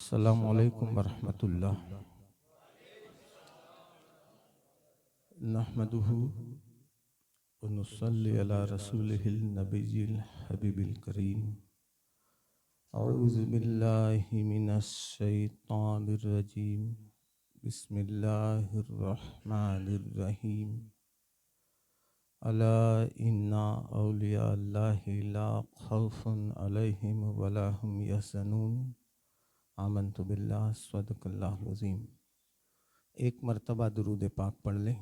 अस्सलामु अलैकुम वरहमतुल्लाह। नहमदुहु व नुसल्ली अला रसूलिहिल नबिय्यिल हबीबिल करीम। औज़ु बिल्लाहि मिनश शैतानिर रजीम। बिस्मिल्लाहिर रहमानिर रहीम। अला इन्ना औलिया अल्लाहि ला खौफुन अलैहिम वला हुम यहज़नून। आमन्तु बिल्लाह सदक़ल्लाहुल अज़ीम। एक मरतबा दुरूद पाक पढ़ लें।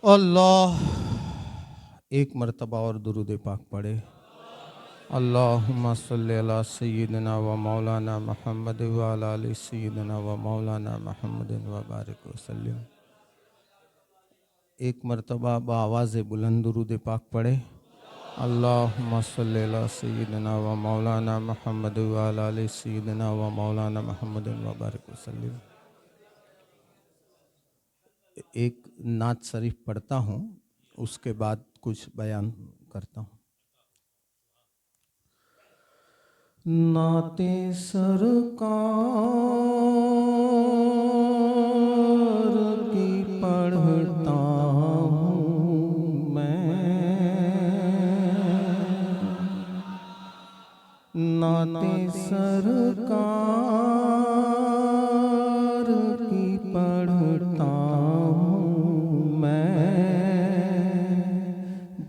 अल्लाह एक मरतबा और दुरूद पाक पढ़े। अल्लाहुम्मा सल्लि अला सय्यिदिना व मौलाना मुहम्मद व अला आलि सय्यिदिना व मौलाना मुहम्मद व बारिक व सल्लिम। एक मरतबा बावाज़ बुलंद दुरूद पाक पढ़े। अल्लाहुम्मा सल्लि अला सय्यिदिना व मौलाना मुहम्मद व अला आलि सय्यिदिना व मौलाना मुहम्मद व बारिक व सल्लिम। एक नात शरीफ पढ़ता हूँ, उसके बाद कुछ बयान करता हूँ। नाते सरकार की पढ़ता हूँ मैं, नाते सरकार की पढ़ता हूँ मैं,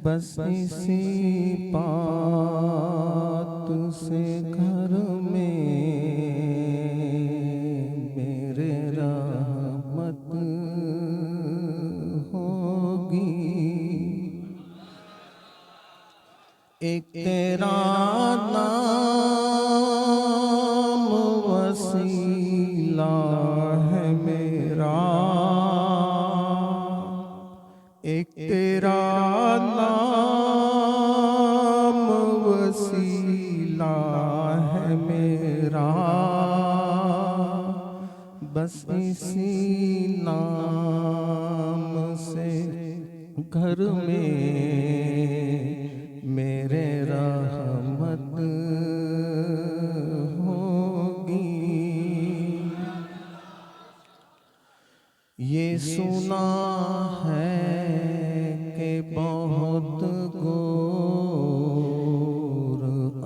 बस इसी बात से घर में मेरे रहमत होगी। एक तेरा नाम वसीला है मेरा, एक तेरा नाम वसीला है मेरा, बस इसी नाम से घर में मेरे रहमत होगी। ये सुना है कि बहुत घोर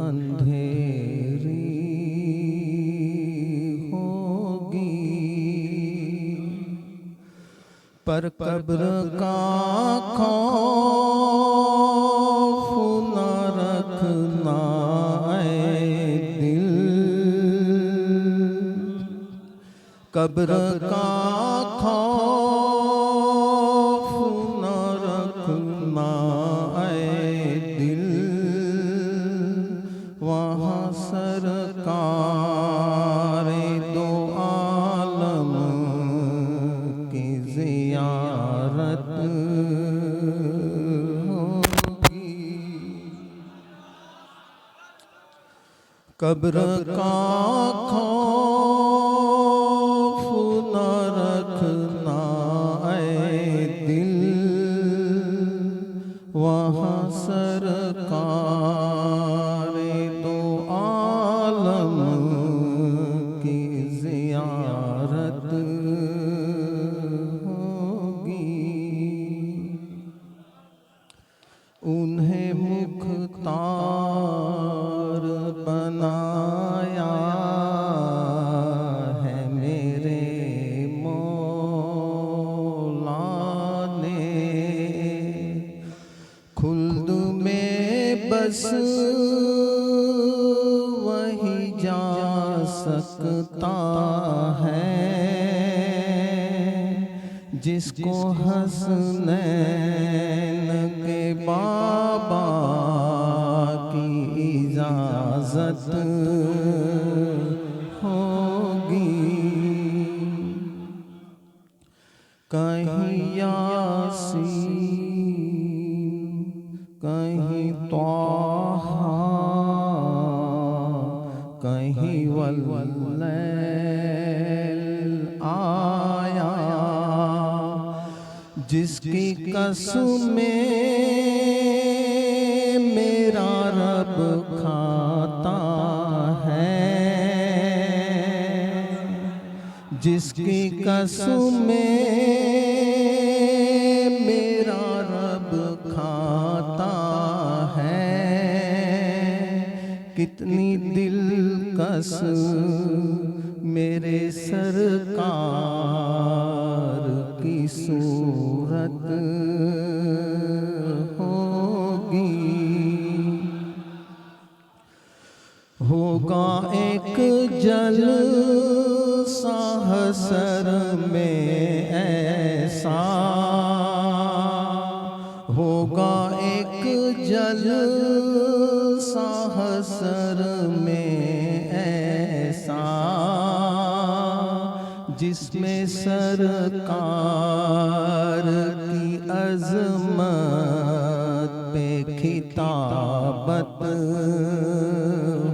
अंधेरी होगी, पर कब्र का खौफ न रखना ऐ दिल, कब्र का खौफ न रखना ऐ दिल, वहाँ सरकार दो आलम की ज़ियारत होगी। कब्र का खौफ न रखना ऐ दिल, वहाँ सरकार दो आलम की ज़ियारत होगी। उन्हें मुख्तार बनाया है मेरे मौला ने, खुल्द में बस वही जा सकता है जिसको हसनैन के बाबा की इजाजत होगी। कहीं यासीन, कहीं त्वाहा, कहीं वल्लैल आया, जिसकी कसमें मेरा रब खाता है, जिसकी कसमें मेरा रब खाता है, कितनी दिलकश मेरे सरकार की सूरत होगी। होगा एक जलसा हशर में ऐसा, होगा एक जलसा हशर में ऐसा, जिसमें सरकार की अज़मत पे खिताबत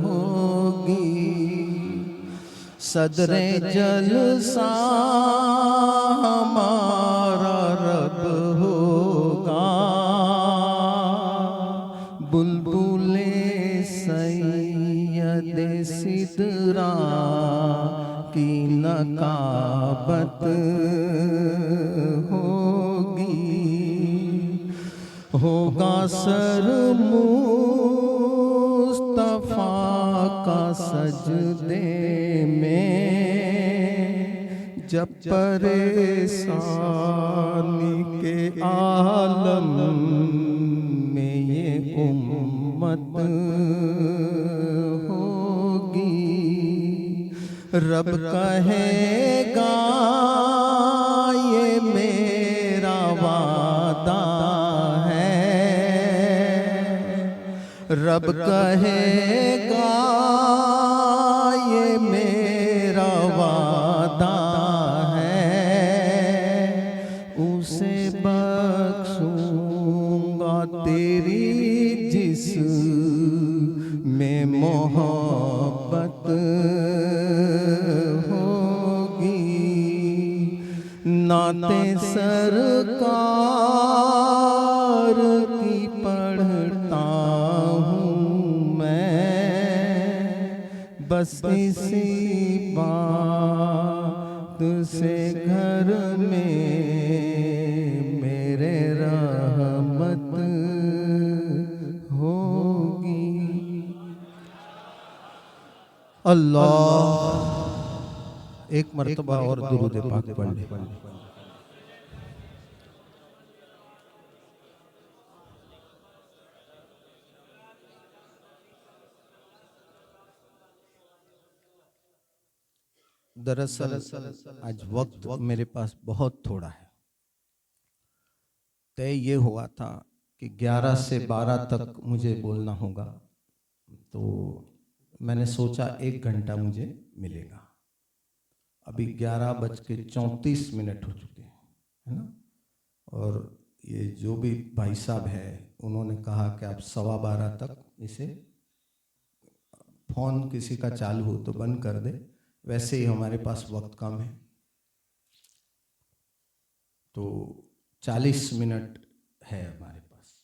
होगी। सदरे जलसा हमारा रब होगा, बुलबुले सैयदे सिदरा की नकाबत होगी। होगा सर मुस्तफा का सजदे में, जब परेशानी के आलम में ये उम्मत होगी। रब कहेगा ये मेरा वादा है, रब कहेगा ये मेरा वादा है, उसे बख्शूंगा तेरी जिस में मोहब्बत नाते सरकार की पढ़ता हूँ मैं, बस इसी बात से घर में मेरे रहमत होगी। अल्लाह एक मर्तबा और दुरूद पाक पढ़ ले। दरअसल आज वक्त मेरे पास बहुत थोड़ा है। तय ये हुआ था कि 11 से 12 तक मुझे बोलना होगा, तो मैंने सोचा 1 घंटा मुझे मिलेगा। अभी 11:34 हो चुके हैं, है ना। और ये जो भी भाई साहब है उन्होंने कहा कि आप 12:15 तक इसे फोन किसी का चालू हो तो बंद कर दे, वैसे ही हमारे पास वक्त कम है, तो 40 मिनट है हमारे पास।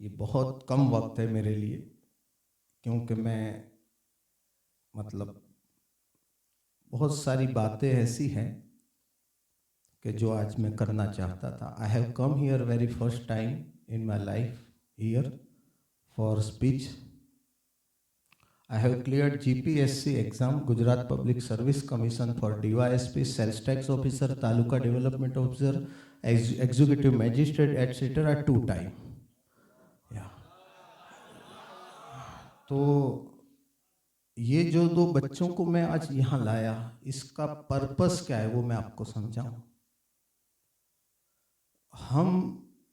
ये बहुत कम वक्त है मेरे लिए, क्योंकि मैं मतलब बहुत सारी बातें ऐसी हैं कि जो आज मैं करना चाहता था। I have come here very first time in my life here for speech. I have cleared GPSC exam, Gujarat Public Service Commission for DYSP, Sales Tax Officer, Taluka Development Officer, Executive Magistrate, etc. 2 times. Yeah. तो ये जो 2 बच्चों को मैं आज यहाँ लाया, इसका पर्पस क्या है वो मैं आपको समझाऊं। हम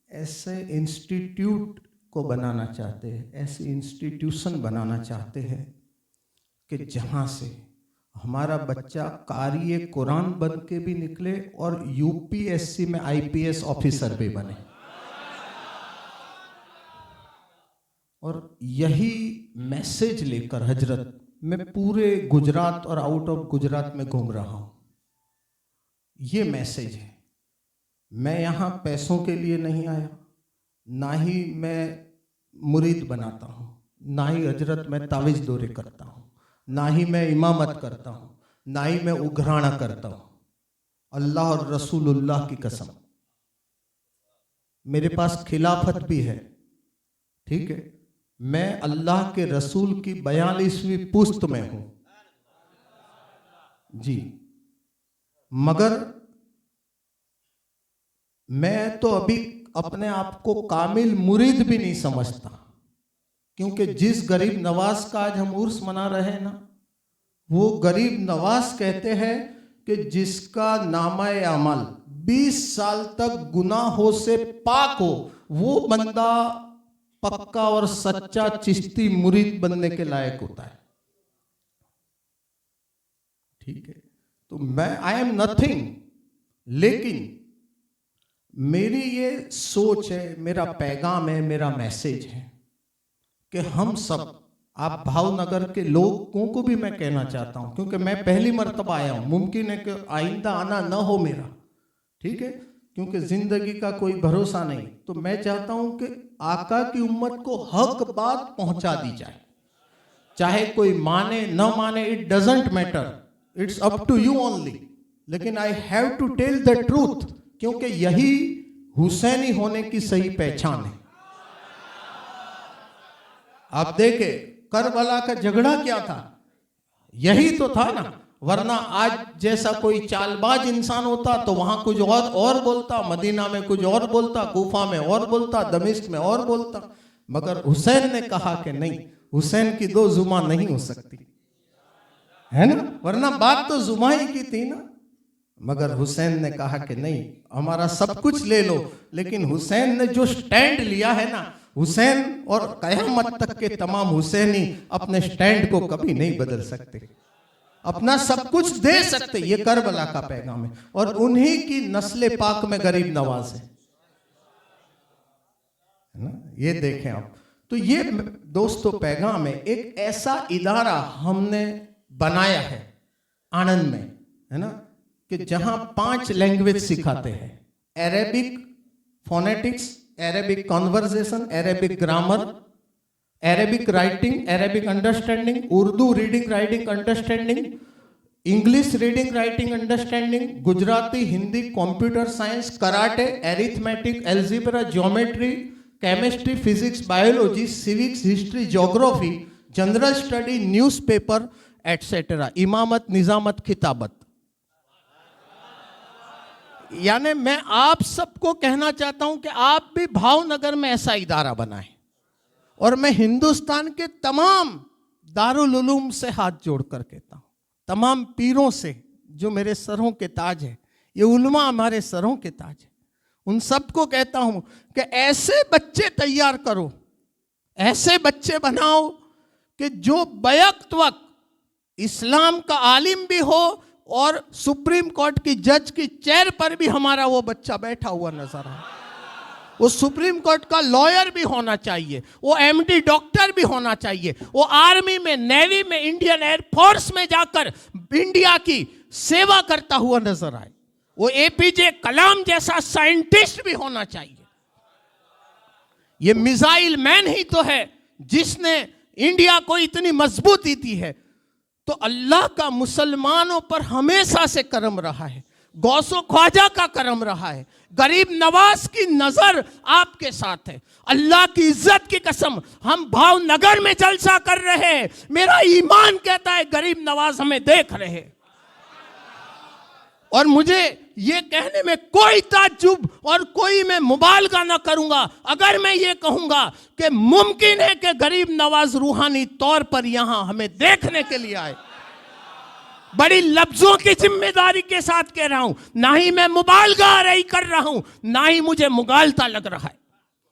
ऐसे इंस्टीट्यूट को बनाना चाहते हैं, ऐसी इंस्टीट्यूशन बनाना चाहते हैं कि जहां से हमारा बच्चा कारी कुरान बन के भी निकले और यूपीएससी में आईपीएस ऑफिसर भी बने। और यही मैसेज लेकर हजरत मैं पूरे गुजरात और आउट ऑफ गुजरात में घूम रहा हूं। ये मैसेज है मैं यहाँ पैसों के लिए नहीं आया, ना ही मैं मुरीद बनाता हूँ, ना ही हजरत मैं तावीज़ दौरे करता हूँ, ना ही मैं इमामत करता हूँ, ना ही मैं उघराना करता हूँ। अल्लाह और रसूलुल्लाह की कसम, मेरे पास खिलाफत भी है, ठीक है, मैं अल्लाह के रसूल की 42वीं पुश्त में हूं जी, मगर मैं तो अभी अपने आप को कामिल मुरीद भी नहीं समझता, क्योंकि जिस गरीब नवाज का आज हम उर्स मना रहे हैं ना, वो गरीब नवाज कहते हैं कि जिसका नामा-ए अमल 20 साल तक गुनाहों से पाक हो, वो बंदा पक्का और सच्चा चिश्ती मुरीद बनने के लायक होता है। ठीक है, तो मैं आई एम नथिंग, लेकिन मेरी ये सोच है, मेरा पैगाम है, मेरा मैसेज है कि हम सब, आप भावनगर के लोगों को भी मैं कहना चाहता हूं, क्योंकि मैं पहली मर्तबा आया हूं, मुमकिन है कि आइंदा आना न हो मेरा, ठीक है, क्योंकि जिंदगी का कोई भरोसा नहीं। तो मैं चाहता हूं कि आका की उम्मत को हक बात पहुंचा दी जाए, चाहे कोई माने न माने, it doesn't matter, it's up to you only, लेकिन I have to tell the truth, क्योंकि यही हुसैनी होने की सही पहचान है। आप देखे करबला का झगड़ा क्या था, यही तो था ना, वरना आज जैसा कोई चालबाज इंसान होता तो वहां कुछ और बोलता, मदीना में कुछ और बोलता, कूफा में और बोलता, दमिश्क में और बोलता, मगर हुसैन ने कहा कि नहीं, हुसैन की दो जुबान नहीं हो सकती, है ना, वरना बात तो जुबान ही की थी ना, मगर हुसैन ने कहा कि नहीं, हमारा सब कुछ ले लो, लेकिन हुसैन ने जो स्टैंड लिया है ना, हुसैन और कयामत तक के तमाम हुसैनी अपने स्टैंड को कभी नहीं बदल सकते, अपना सब कुछ दे सकते, ये करबला का पैगाम है, और उन्हीं की नस्ले पाक में गरीब नवाज है ना, ये देखें आप। तो ये दोस्तों पैगाम है, एक ऐसा इदारा हमने बनाया है आनंद में, है ना, कि जहां 5 लैंग्वेज सिखाते हैं, Arabic phonetics, Arabic conversation, Arabic grammar, Arabic writing, Arabic understanding, Urdu reading writing understanding, English reading writing understanding, Gujarati, Hindi, computer science, karate, arithmetic, algebra, geometry, chemistry, physics, biology, civics, history, geography, general study, newspaper etcetera, इमामत, निजामत, खिताबत। यानी मैं आप सबको कहना चाहता हूं कि आप भी भावनगर में ऐसा इदारा बनाएं, और मैं हिंदुस्तान के तमाम दारुल उलूम से हाथ जोड़कर कहता हूं, तमाम पीरों से जो मेरे सरों के ताज है, ये उलमा हमारे सरों के ताज है, उन सबको कहता हूं कि ऐसे बच्चे तैयार करो, ऐसे बच्चे बनाओ कि जो बैक वक्त इस्लाम का आलिम भी हो और सुप्रीम कोर्ट की जज की चेयर पर भी हमारा वो बच्चा बैठा हुआ नजर आए, वो सुप्रीम कोर्ट का लॉयर भी होना चाहिए, वो एमडी डॉक्टर भी होना चाहिए, वो आर्मी में, नेवी में, इंडियन एयरफोर्स में जाकर इंडिया की सेवा करता हुआ नजर आए, वो एपीजे कलाम जैसा साइंटिस्ट भी होना चाहिए। ये मिसाइल मैन ही तो है जिसने इंडिया को इतनी मजबूती दी है। तो अल्लाह का मुसलमानों पर हमेशा से करम रहा है, गौसो ख्वाजा का करम रहा है, गरीब नवाज की नजर आपके साथ है। अल्लाह की इज्जत की कसम, हम भावनगर में जलसा कर रहे हैं, मेरा ईमान कहता है गरीब नवाज हमें देख रहे हैं, और मुझे ये कहने में कोई ताज्जुब और कोई मैं मुबालगा ना करूंगा अगर मैं ये कहूंगा कि मुमकिन है कि गरीब नवाज रूहानी तौर पर यहां हमें देखने के लिए आए। बड़ी लफ्जों की जिम्मेदारी के साथ कह रहा हूं, ना ही मैं मुबालगा रही कर रहा हूं, ना ही मुझे मुगालता लग रहा है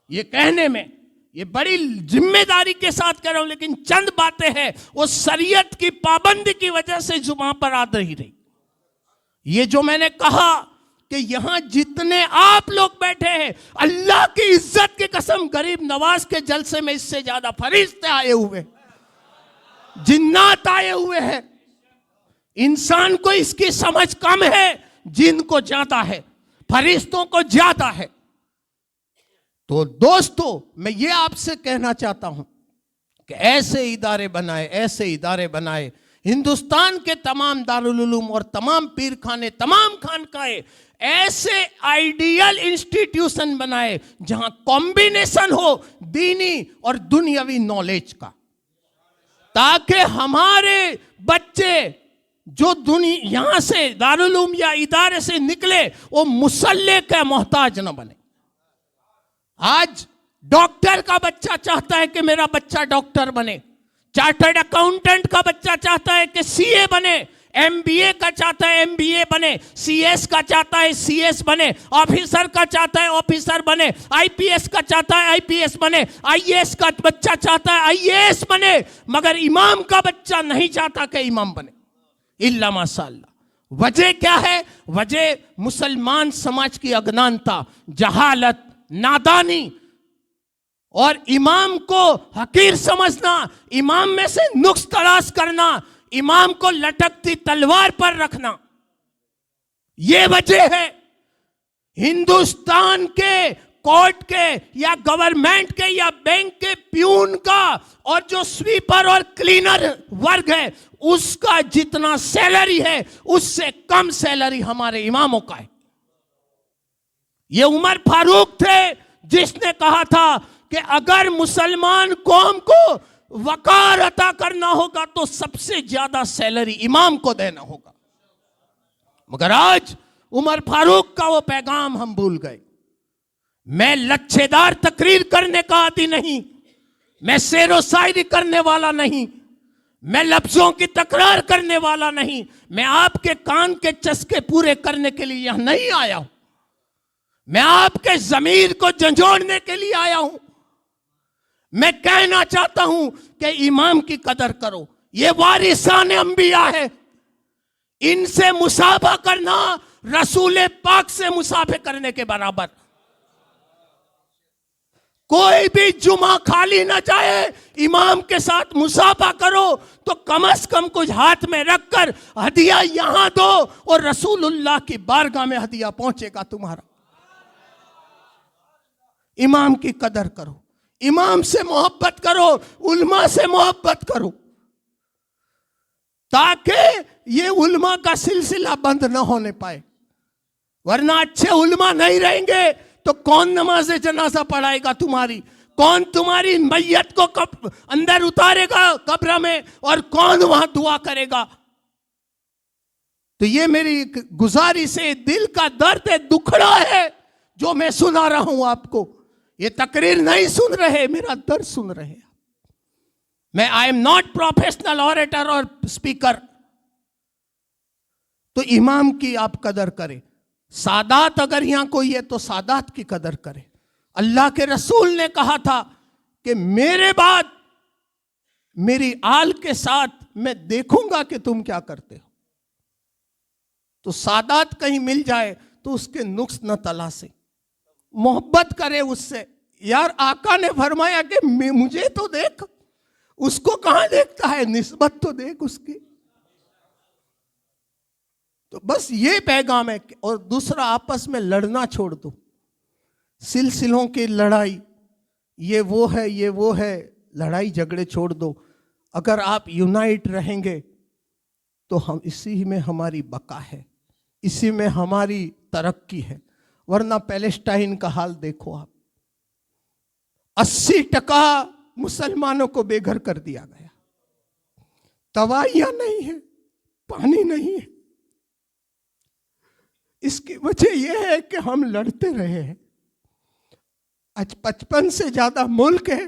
ये कहने में, ये बड़ी जिम्मेदारी के साथ कह रहा हूं, लेकिन चंद बातें हैं वो शरीयत की पाबंदी की वजह से जुबान पर आ रही। ये जो मैंने कहा कि यहां जितने आप लोग बैठे हैं, अल्लाह की इज्जत की कसम, गरीब नवाज के जलसे में इससे ज्यादा फरिश्ते आए हुए, जिन्नात आए हुए हैं। इंसान को इसकी समझ कम है, जिन को ज्यादा है। फरिश्तों को ज्यादा है। तो दोस्तों, मैं ये आपसे कहना चाहता हूं कि ऐसे इदारे बनाए, ऐसे इदारे बनाए। हिंदुस्तान के तमाम दारुल उलूम और तमाम पीर खाने, तमाम खानकाएं ऐसे आइडियल इंस्टीट्यूशन बनाए जहां कॉम्बिनेशन हो दीनी और दुनियावी नॉलेज का, ताकि हमारे बच्चे जो दुनिया यहां से दारुल उलूम या इदारे से निकले वो मुसल्ले का मोहताज न बने। आज डॉक्टर का बच्चा चाहता है कि मेरा बच्चा डॉक्टर बने, चार्टर्ड अकाउंटेंट का बच्चा चाहता है कि सीए बने, एमबीए का चाहता है एमबीए बने, सीएस का चाहता है सीएस बने, ऑफिसर का चाहता है ऑफिसर बने, आईपीएस का चाहता है आईपीएस बने, आईएएस का बच्चा चाहता है आईएएस बने, मगर इमाम का बच्चा नहीं चाहता कि इमाम बने, इल्ला माशाअल्लाह। वजह क्या है? वजह मुसलमान समाज की अज्ञानता, जहालत, नादानी और इमाम को हकीर समझना, इमाम में से नुक्स तलाश करना, इमाम को लटकती तलवार पर रखना, यह वजह है। हिंदुस्तान के कोर्ट के या गवर्नमेंट के या बैंक के प्यून का और जो स्वीपर और क्लीनर वर्ग है उसका जितना सैलरी है उससे कम सैलरी हमारे इमामों का है। ये उमर फारूक थे जिसने कहा था कि अगर मुसलमान कौम को वकार अता करना होगा तो सबसे ज्यादा सैलरी इमाम को देना होगा। मगर आज उमर फारूक का वो पैगाम हम भूल गए। मैं लच्छेदार तकरीर करने का आदी नहीं, मैं शेरो शायरी करने वाला नहीं, मैं लफ्जों की तकरार करने वाला नहीं, मैं आपके कान के चस्के पूरे करने के लिए यहां नहीं आया हूं, मैं आपके ज़मीर को झंझोड़ने के लिए आया हूं। मैं कहना चाहता हूं कि इमाम की कदर करो, ये वारिसान अंबिया है, इनसे मुसाफा करना रसूल पाक से मुसाफे करने के बराबर। कोई भी जुमा खाली ना जाए, इमाम के साथ मुसाफा करो तो कम से कम कुछ हाथ में रखकर हदिया यहां दो और रसूलुल्लाह की बारगाह में हदिया पहुंचेगा तुम्हारा। इमाम की कदर करो, इमाम से मोहब्बत करो, उल्मा से मोहब्बत करो, ताकि ये उल्मा का सिलसिला बंद न होने पाए। वरना अच्छे उल्मा नहीं रहेंगे तो कौन नमाज जनाजा पढ़ाएगा तुम्हारी, कौन तुम्हारी मैयत को कब अंदर उतारेगा कब्र में, और कौन वहां दुआ करेगा। तो ये मेरी गुजारिश है, दिल का दर्द है, दुखड़ा है जो मैं सुना रहा हूं आपको। ये तकरीर नहीं सुन रहे, मेरा दर्द सुन रहे। मैं I am not professional orator और स्पीकर। तो इमाम की आप कदर करें। सादात अगर यहां कोई है तो सादात की कदर करें। अल्लाह के रसूल ने कहा था कि मेरे बाद मेरी आल के साथ मैं देखूंगा कि तुम क्या करते हो। तो सादात कहीं मिल जाए तो उसके नुक्स न तलाशे, मोहब्बत करे उससे। यार आका ने फरमाया कि मुझे तो देख, उसको कहां देखता है, निस्बत तो देख उसकी। तो बस ये पैगाम है। और दूसरा, आपस में लड़ना छोड़ दो, सिलसिलों की लड़ाई, ये वो है ये वो है, लड़ाई झगड़े छोड़ दो। अगर आप यूनाइट रहेंगे तो हम इसी में हमारी बका है, इसी में हमारी तरक्की है। वरना पैलेस्टाइन का हाल देखो आप, 80% मुसलमानों को बेघर कर दिया गया, दवाइयां नहीं है, पानी नहीं है। इसकी वजह यह है कि हम लड़ते रहे हैं। आज 55 से ज्यादा मुल्क है,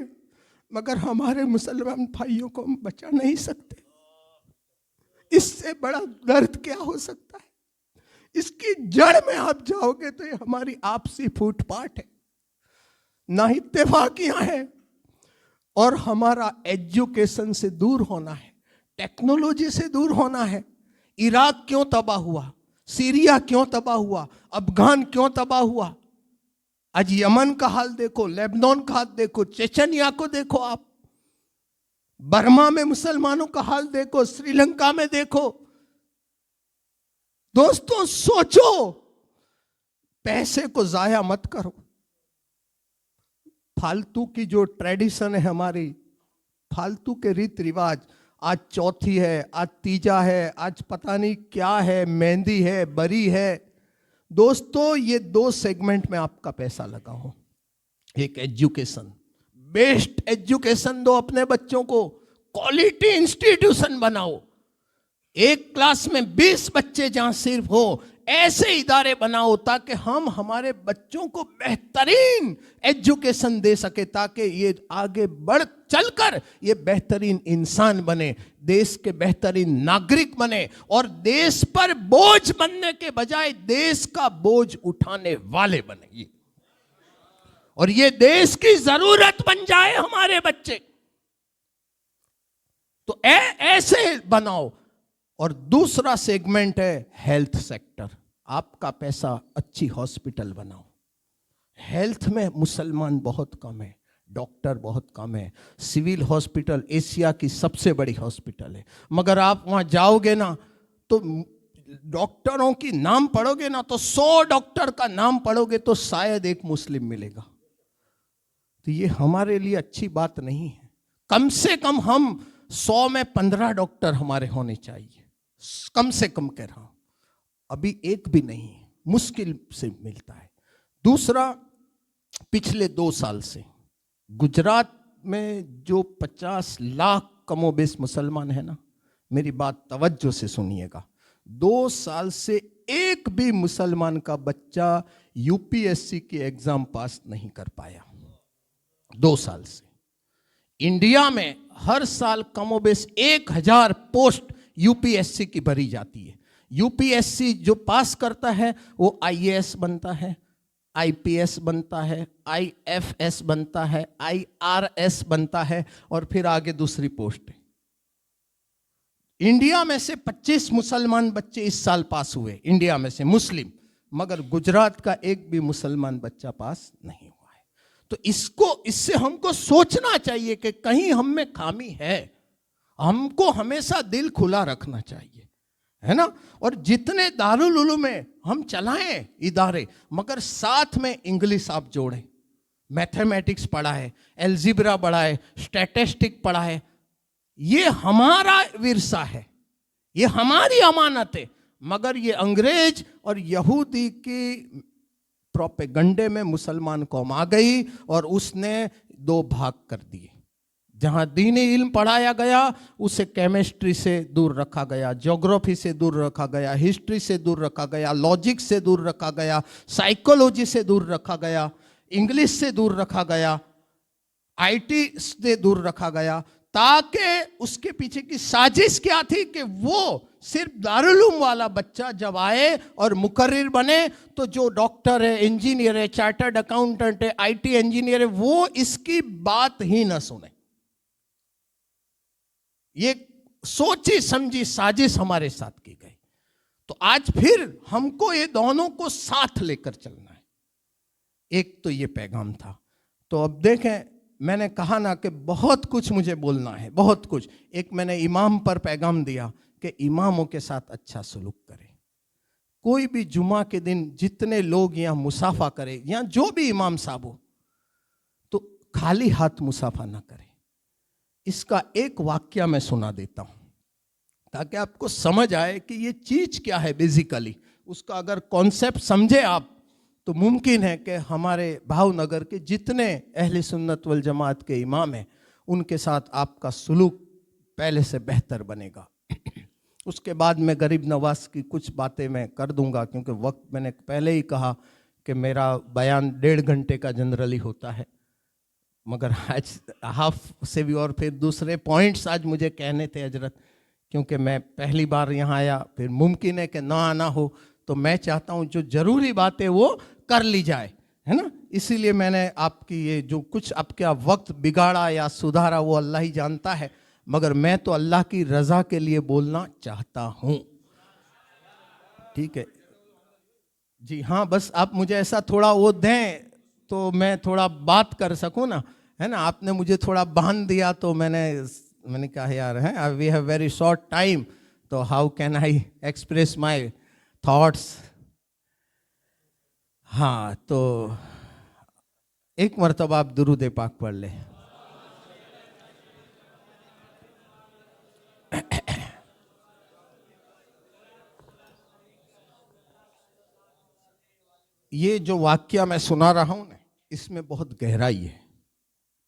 मगर हमारे मुसलमान भाइयों को हम बचा नहीं सकते। इससे बड़ा दर्द क्या हो सकता है? इसकी जड़ में आप जाओगे तो ये हमारी आपसी फूटपाट है, ना इत्तेफाकियां हैं, और हमारा एजुकेशन से दूर होना है, टेक्नोलॉजी से दूर होना है। इराक क्यों तबाह हुआ, सीरिया क्यों तबाह हुआ, अफगान क्यों तबाह हुआ? आज यमन का हाल देखो, लेबनान का हाल देखो, चेचनिया को देखो, आप बर्मा में मुसलमानों का हाल देखो, श्रीलंका में देखो। दोस्तों सोचो, पैसे को जाया मत करो। फालतू की जो ट्रेडिशन है हमारी, फालतू के रीत रिवाज, आज चौथी है, आज तीजा है, आज पता नहीं क्या है, मेहंदी है, बरी है। दोस्तों, ये दो सेगमेंट में आपका पैसा लगाओ। एक एजुकेशन, बेस्ट एजुकेशन दो अपने बच्चों को, क्वालिटी इंस्टीट्यूशन बनाओ। एक क्लास में 20 बच्चे जहां सिर्फ हो, ऐसे इदारे बनाओ ताकि हम हमारे बच्चों को बेहतरीन एजुकेशन दे सके, ताकि ये आगे बढ़ चलकर ये बेहतरीन इंसान बने, देश के बेहतरीन नागरिक बने और देश पर बोझ बनने के बजाय देश का बोझ उठाने वाले बने, और ये देश की जरूरत बन जाए हमारे बच्चे। तो ऐसे बनाओ। और दूसरा सेगमेंट है हेल्थ सेक्टर। आपका पैसा अच्छी हॉस्पिटल बनाओ। हेल्थ में मुसलमान बहुत कम है, डॉक्टर बहुत कम है। सिविल हॉस्पिटल एशिया की सबसे बड़ी हॉस्पिटल है, मगर आप वहां जाओगे ना तो डॉक्टरों की नाम पढ़ोगे ना तो 100 डॉक्टर का नाम पढ़ोगे तो शायद एक मुस्लिम मिलेगा। तो ये हमारे लिए अच्छी बात नहीं है। कम से कम हम 100 में 15 डॉक्टर हमारे होने चाहिए, कम से कम कह रहा हूं। अभी एक भी नहीं है, मुश्किल से मिलता है। दूसरा, पिछले 2 साल से गुजरात में जो 50 लाख कमोबेश मुसलमान है ना, मेरी बात तवज्जो से सुनिएगा। 2 साल से एक भी मुसलमान का बच्चा यूपीएससी की एग्जाम पास नहीं कर पाया। 2 साल से इंडिया में हर साल कमोबेश 1000 पोस्ट यूपीएससी की भरी जाती है। यूपीएससी जो पास करता है वो आईएएस बनता है, आईपीएस बनता है, आईएफएस बनता है, आईआरएस बनता है और फिर आगे दूसरी पोस्ट है। इंडिया में से 25 मुसलमान बच्चे इस साल पास हुए, इंडिया में से मुस्लिम, मगर गुजरात का एक भी मुसलमान बच्चा पास नहीं हुआ है। तो इससे हमको सोचना चाहिए कि कहीं हम में खामी है। हमको हमेशा दिल खुला रखना चाहिए, है ना। और जितने दारुल उलूम में हम चलाएं इदारे, मगर साथ में इंग्लिश आप जोड़ें, मैथमेटिक्स पढ़ाए, एल्जिब्रा पढ़ाए, स्टैटिस्टिक पढ़ाए। ये हमारा विरसा है, ये हमारी अमानत है। मगर ये अंग्रेज और यहूदी की प्रोपेगंडे में मुसलमान कौम आ गई और उसने 2 भाग कर दिए। जहां दीनी इल्म पढ़ाया गया उसे केमिस्ट्री से दूर रखा गया, ज्योग्राफी से दूर रखा गया, हिस्ट्री से दूर रखा गया, लॉजिक से दूर रखा गया, साइकोलॉजी से दूर रखा गया, इंग्लिश से दूर रखा गया, आईटी से दूर रखा गया, ताकि उसके पीछे की साजिश क्या थी कि वो सिर्फ दारुल उलूम वाला बच्चा जब आए और मुकर्रिर बने तो जो डॉक्टर है, इंजीनियर है, चार्टर्ड अकाउंटेंट है, आईटी इंजीनियर है, वो इसकी बात ही ना सुने। ये सोची समझी साजिश हमारे साथ की गई। तो आज फिर हमको ये दोनों को साथ लेकर चलना है। एक तो ये पैगाम था। तो अब देखें, मैंने कहा ना कि बहुत कुछ मुझे बोलना है, बहुत कुछ। एक मैंने इमाम पर पैगाम दिया कि इमामों के साथ अच्छा सलूक करें। कोई भी जुमा के दिन जितने लोग यहाँ मुसाफा करें, यहाँ जो भी इमाम साहब हो, तो खाली हाथ मुसाफा ना करें। इसका एक वाक्य मैं सुना देता हूं ताकि आपको समझ आए कि ये चीज क्या है बेसिकली। उसका अगर कॉन्सेप्ट समझे आप तो मुमकिन है कि हमारे भावनगर के जितने अहले सुन्नत वल जमात के इमाम हैं उनके साथ आपका सुलूक पहले से बेहतर बनेगा। उसके बाद मैं गरीब नवाज की कुछ बातें मैं कर दूंगा, क्योंकि वक्त मैंने पहले ही कहा कि मेरा बयान 1.5 घंटे का जनरली होता है, मगर आज हाफ से भी और फिर दूसरे पॉइंट्स आज मुझे कहने थे हजरत, क्योंकि मैं पहली बार यहाँ आया, फिर मुमकिन है कि ना आना हो, तो मैं चाहता हूँ जो ज़रूरी बातें वो कर ली जाए, है ना। इसीलिए मैंने आपकी ये जो कुछ आपका वक्त बिगाड़ा या सुधारा वो अल्लाह ही जानता है, मगर मैं तो अल्लाह की रज़ा के लिए बोलना चाहता हूँ। ठीक है जी, हाँ, बस आप मुझे ऐसा थोड़ा वो दें तो मैं थोड़ा बात कर सकूं ना, है ना। आपने मुझे थोड़ा बांध दिया तो मैंने कहा यार, hey we have very short time, तो how can I express my thoughts. हाँ, तो एक मर्तबा आप दुरूद पाक पढ़ ले। ये जो वाक्य मैं सुना रहा हूं ना, इसमें बहुत गहराई है,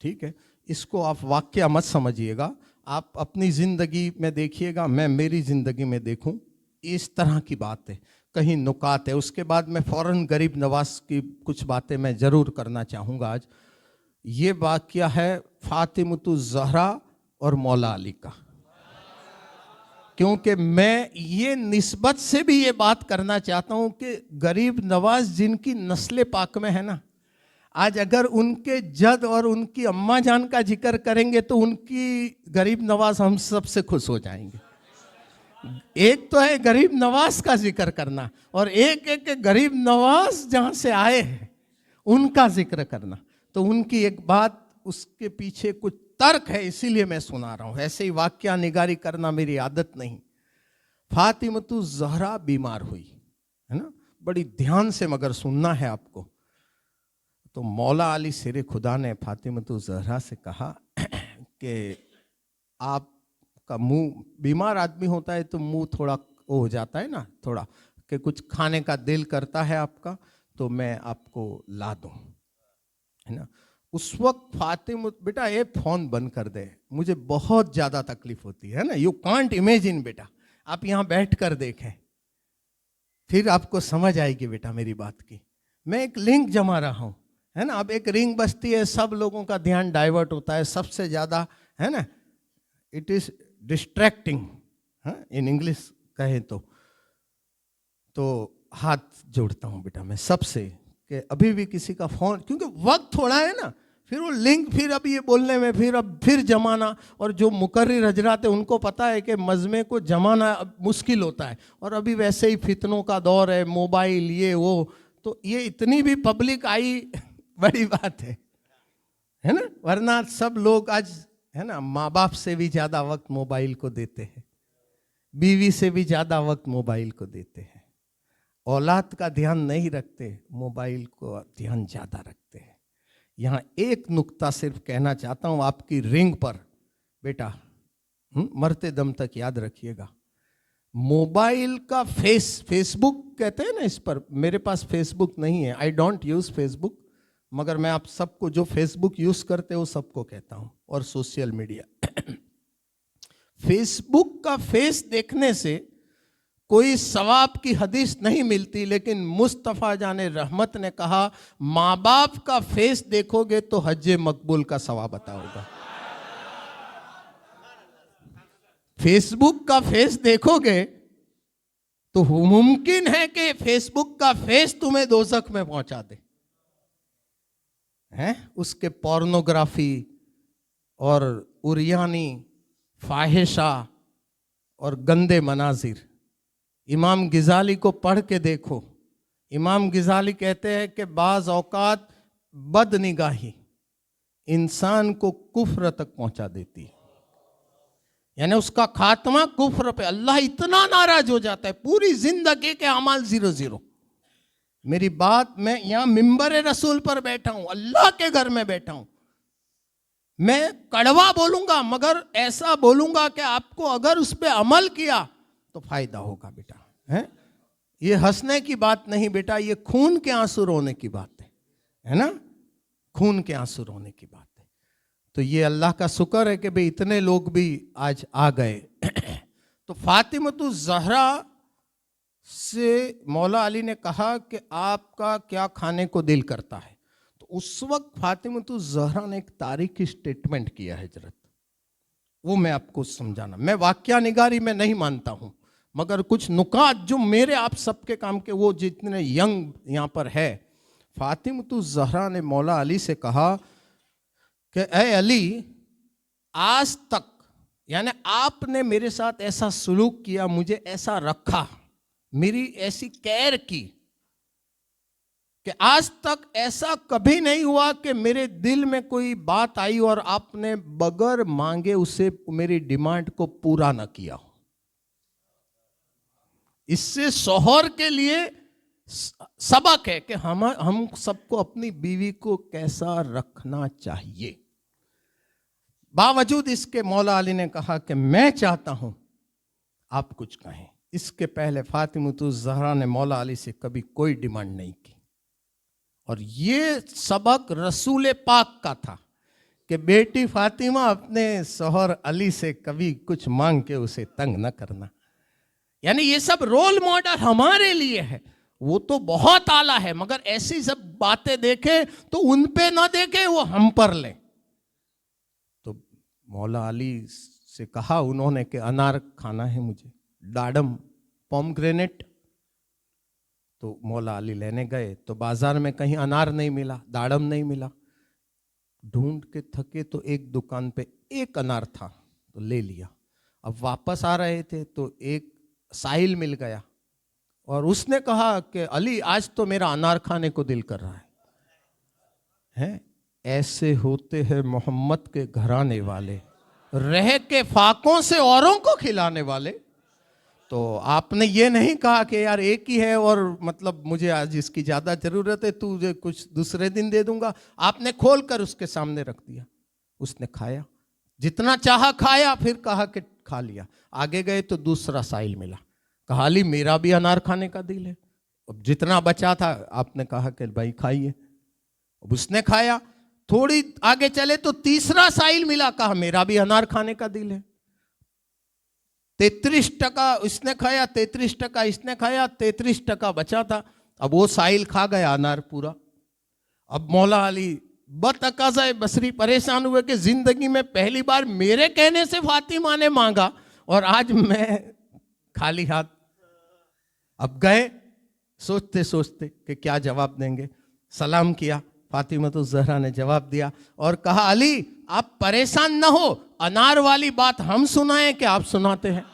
ठीक है। इसको आप वाक्य मत समझिएगा, आप अपनी जिंदगी में देखिएगा, मैं मेरी जिंदगी में देखूं, इस तरह की बात है, कहीं नुकात है। उसके बाद मैं फौरन गरीब नवाज की कुछ बातें मैं जरूर करना चाहूँगा। आज ये वाक़या है फातिमतु ज़हरा और मौला अली का, क्योंकि मैं ये निस्बत से भी ये बात करना चाहता हूँ कि गरीब नवाज जिनकी नस्ल पाक में है ना, आज अगर उनके जद और उनकी अम्मा जान का जिक्र करेंगे तो उनकी गरीब नवाज हम सबसे खुश हो जाएंगे। एक तो है गरीब नवाज का जिक्र करना, और एक एक गरीब नवाज जहां से आए हैं उनका जिक्र करना। तो उनकी एक बात, उसके पीछे कुछ तर्क है, इसीलिए मैं सुना रहा हूं, ऐसे ही वाक्या निगारी करना मेरी आदत नहीं। फातिमतु ज़हरा बीमार हुई है ना, बड़ी ध्यान से मगर सुनना है आपको। तो मौला अली शेर खुदा ने फातिमतु ज़हरा से कहा कि आप का मुंह, बीमार आदमी होता है तो मुंह थोड़ा वो हो जाता है ना, थोड़ा कि कुछ खाने का दिल करता है आपका, तो मैं आपको ला दूं, है ना। उस वक्त फातिमा, बेटा ये फोन बंद कर दे, मुझे बहुत ज़्यादा तकलीफ होती है ना, यू कांट इमेजिन बेटा, आप यहाँ बैठ कर देखें फिर आपको समझ आएगी बेटा मेरी बात की। मैं एक लिंक जमा रहा हूँ, है ना। अब एक रिंग बजती है, सब लोगों का ध्यान डाइवर्ट होता है, सबसे ज़्यादा, है ना, it is distracting, in English कहें तो हाथ जोड़ता हूँ बेटा मैं सबसे कि अभी भी किसी का फोन, क्योंकि वक्त थोड़ा है ना, फिर वो लिंक, फिर अब ये बोलने में फिर जमाना, और जो मुकर्रिर हजरात है उनको पता है कि मजमे को जमाना मुश्किल होता है, और अभी वैसे ही फितनों का दौर है, मोबाइल ये वो, तो ये इतनी भी पब्लिक आई बड़ी बात है ना। वरना सब लोग आज, है ना, माँ बाप से भी ज़्यादा वक्त मोबाइल को देते हैं, बीवी से भी ज़्यादा वक्त मोबाइल को देते हैं, औलाद का ध्यान नहीं रखते, मोबाइल को ध्यान ज़्यादा रखते हैं। यहाँ एक नुक्ता सिर्फ कहना चाहता हूँ आपकी रिंग पर बेटा, मरते दम तक याद रखिएगा, मोबाइल का फेसबुक कहते हैं ना, इस पर, मेरे पास फेसबुक नहीं है, आई डोंट यूज़ फेसबुक, मगर मैं आप सबको जो फेसबुक यूज़ करते हो सबको कहता हूँ, और सोशल मीडिया फेसबुक का फेस देखने से कोई सवाब की हदीस नहीं मिलती, लेकिन मुस्तफ़ा जाने रहमत ने कहा माँ बाप का फेस देखोगे तो हज मकबूल का सवाब अता होगा। फेसबुक का फेस देखोगे तो मुमकिन है कि फेसबुक का फेस तुम्हें दोज़ख में पहुंचा दे, हैं, उसके पोर्नोग्राफी और उरियानी, फाहिशा और गंदे मनाजिर। इमाम गिजाली को पढ़ के देखो, इमाम गिजाली कहते हैं कि बाज़ औकात बदनिगाही इंसान को कुफ्र तक पहुंचा देती है, यानी उसका खात्मा कुफ्र पे, अल्लाह इतना नाराज हो जाता है, पूरी जिंदगी के अमाल 0-0। मेरी बात, मैं यहाँ मिंबर रसूल पर बैठा हूं, अल्लाह के घर में बैठा हूं, मैं कड़वा बोलूंगा मगर ऐसा बोलूंगा कि आपको अगर उस पर अमल किया तो फायदा होगा बेटा, है। ये हंसने की बात नहीं बेटा, ये खून के आंसू रोने की बात है ना, खून के आंसू रोने की बात है। तो ये अल्लाह का शुक्र है कि भाई इतने लोग भी आज आ गए। तो फातिमतु ज़हरा से मौला अली ने कहा कि आपका क्या खाने को दिल करता है, तो उस वक्त फातिमतु ज़हरा ने एक तारीखी स्टेटमेंट किया है हजरत, वो मैं आपको समझाना, मैं वाक्या निगारी में नहीं मानता हूं, मगर कुछ नुकात जो मेरे आप सबके काम के, वो जितने यंग यहाँ पर है। फातिमतु ज़हरा ने मौला अली से कहा कि ए अली, आज तक, यानी आपने मेरे साथ ऐसा सलूक किया, मुझे ऐसा रखा, मेरी ऐसी केयर की कि आज तक ऐसा कभी नहीं हुआ कि मेरे दिल में कोई बात आई और आपने बगैर मांगे उसे, मेरी डिमांड को पूरा ना किया हो। इससे शौहर के लिए सबक है कि हम सबको अपनी बीवी को कैसा रखना चाहिए। बावजूद इसके मौला अली ने कहा कि मैं चाहता हूं आप कुछ कहें। इसके पहले फातिमतुज़ ज़हरा ने मौला अली से कभी कोई डिमांड नहीं की, और ये सबक रसूल पाक का था कि बेटी फातिमा अपने शौहर अली से कभी कुछ मांग के उसे तंग न करना। यानी ये सब रोल मॉडल हमारे लिए है। वो तो बहुत आला है, मगर ऐसी सब बातें देखे तो उन पे ना देखे, वो हम पर ले। तो मौला अली से कहा उन्होंने कि अनार खाना है मुझे, डाडम, पोमग्रेनेट। तो मौला अली लेने गए तो बाजार में कहीं अनार नहीं मिला, दाड़म नहीं मिला। ढूंढ के थके तो एक दुकान पे एक अनार था तो ले लिया। अब वापस आ रहे थे तो एक साहिल मिल गया और उसने कहा कि अली आज तो मेरा अनार खाने को दिल कर रहा है। ऐसे होते हैं मोहम्मद के घराने वाले, रह के फाकों से औरों को खिलाने वाले। तो आपने ये नहीं कहा कि यार एक ही है और मतलब मुझे आज इसकी ज़्यादा ज़रूरत है, तुझे कुछ दूसरे दिन दे दूंगा। आपने खोल कर उसके सामने रख दिया, उसने खाया, जितना चाहा खाया, फिर कहा कि खा लिया। आगे गए तो दूसरा साहिल मिला, कहा अली मेरा भी अनार खाने का दिल है। अब जितना बचा था आपने कहा कि भाई खाइए। अब उसने खाया। थोड़ी आगे चले तो तीसरा साहिल मिला, कहा मेरा भी अनार खाने का दिल है। 33% इसने खाया, 33% इसने खाया, 33% बचा था। अब वो साहिल खा गया अनार पूरा। अब मौला अली बतकाज़ा बसरी परेशान हुए कि जिंदगी में पहली बार मेरे कहने से फातिमा ने मांगा और आज मैं खाली हाथ। अब गए सोचते सोचते कि क्या जवाब देंगे। सलाम किया, फातिमतुज़ ज़हरा ने जवाब दिया और कहा अली आप परेशान न हो, अनार वाली बात हम सुनाएं कि आप सुनाते हैं?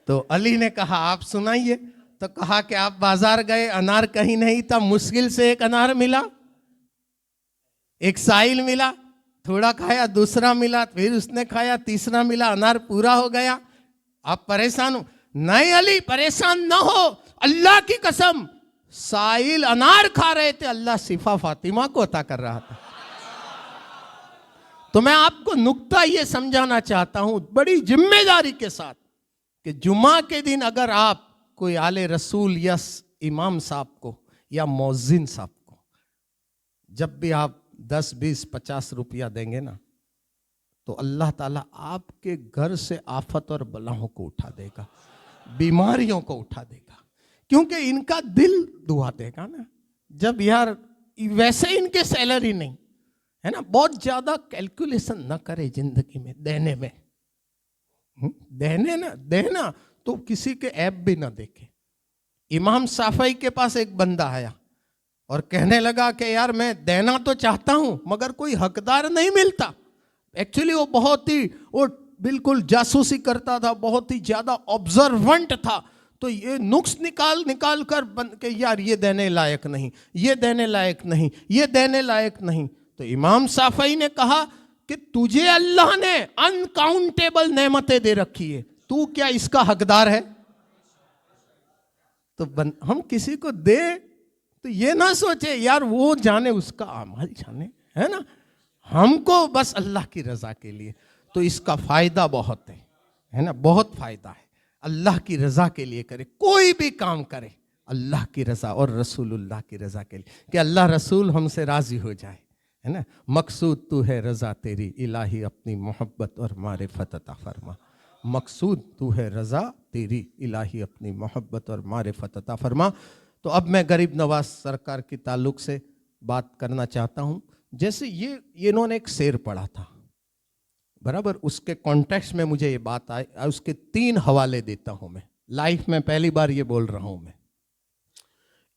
तो अली ने कहा आप सुनाइए। तो कहा कि आप बाजार गए, अनार कहीं नहीं था, मुश्किल से एक अनार मिला, एक साहिल मिला, थोड़ा खाया, दूसरा मिला, फिर उसने खाया, तीसरा मिला, अनार पूरा हो गया। आप परेशान हो? नहीं अली परेशान न हो, अल्लाह की कसम साहिल अनार खा रहे थे, अल्लाह सिफा फातिमा को अता कर रहा था। तो मैं आपको नुक्ता ये समझाना चाहता हूं बड़ी जिम्मेदारी के साथ कि जुमा के दिन अगर आप कोई आले रसूल या इमाम साहब को या मौज़िन साहब को जब भी आप 10, 20, 50 रुपया देंगे ना, तो अल्लाह ताला आपके घर से आफत और बलाओं को उठा देगा, बीमारियों को उठा देगा, क्योंकि इनका दिल दुआ देगा ना। जब यार वैसे इनके सैलरी नहीं है ना, बहुत ज्यादा कैलकुलेशन ना करे जिंदगी में देने में। देना तो किसी के ऐप भी ना देखे। इमाम शाफई के पास एक बंदा आया और कहने लगा कि यार मैं देना तो चाहता हूं मगर कोई हकदार नहीं मिलता। एक्चुअली वो बिल्कुल जासूसी करता था, बहुत ही ज्यादा ऑब्जर्वेंट था। तो ये नुक्स निकाल कर के यार ये देने लायक नहीं, ये देने लायक नहीं, ये देने लायक नहीं। तो इमाम शाफई ने कहा कि तुझे अल्लाह ने अनकाउंटेबल नेमतें दे रखी है, तू क्या इसका हकदार है? तो हम किसी को दे तो ये ना सोचे यार वो जाने, उसका अमल जाने, है ना। हमको बस अल्लाह की रजा के लिए, तो इसका फायदा बहुत है ना, बहुत फायदा है। अल्लाह की रजा के लिए करे, कोई भी काम करे अल्लाह की रजा और रसूलुल्लाह की रजा के लिए, कि अल्लाह रसूल हमसे राजी हो जाए, है ना। मकसूद तू है रजा तेरी, इलाही अपनी मोहब्बत और मारिफत अता फरमा। मकसूद तू है रजा तेरी, इलाही अपनी मोहब्बत और मारिफत अता फरमा। तो अब मैं गरीब नवाज सरकार के ताल्लुक से बात करना चाहता हूँ। जैसे ये इन्होंने एक शेर पढ़ा था, बराबर, उसके कॉन्टेक्स्ट में मुझे ये बात आई, उसके 3 हवाले देता हूं मैं। लाइफ में पहली बार ये बोल रहा हूं मैं।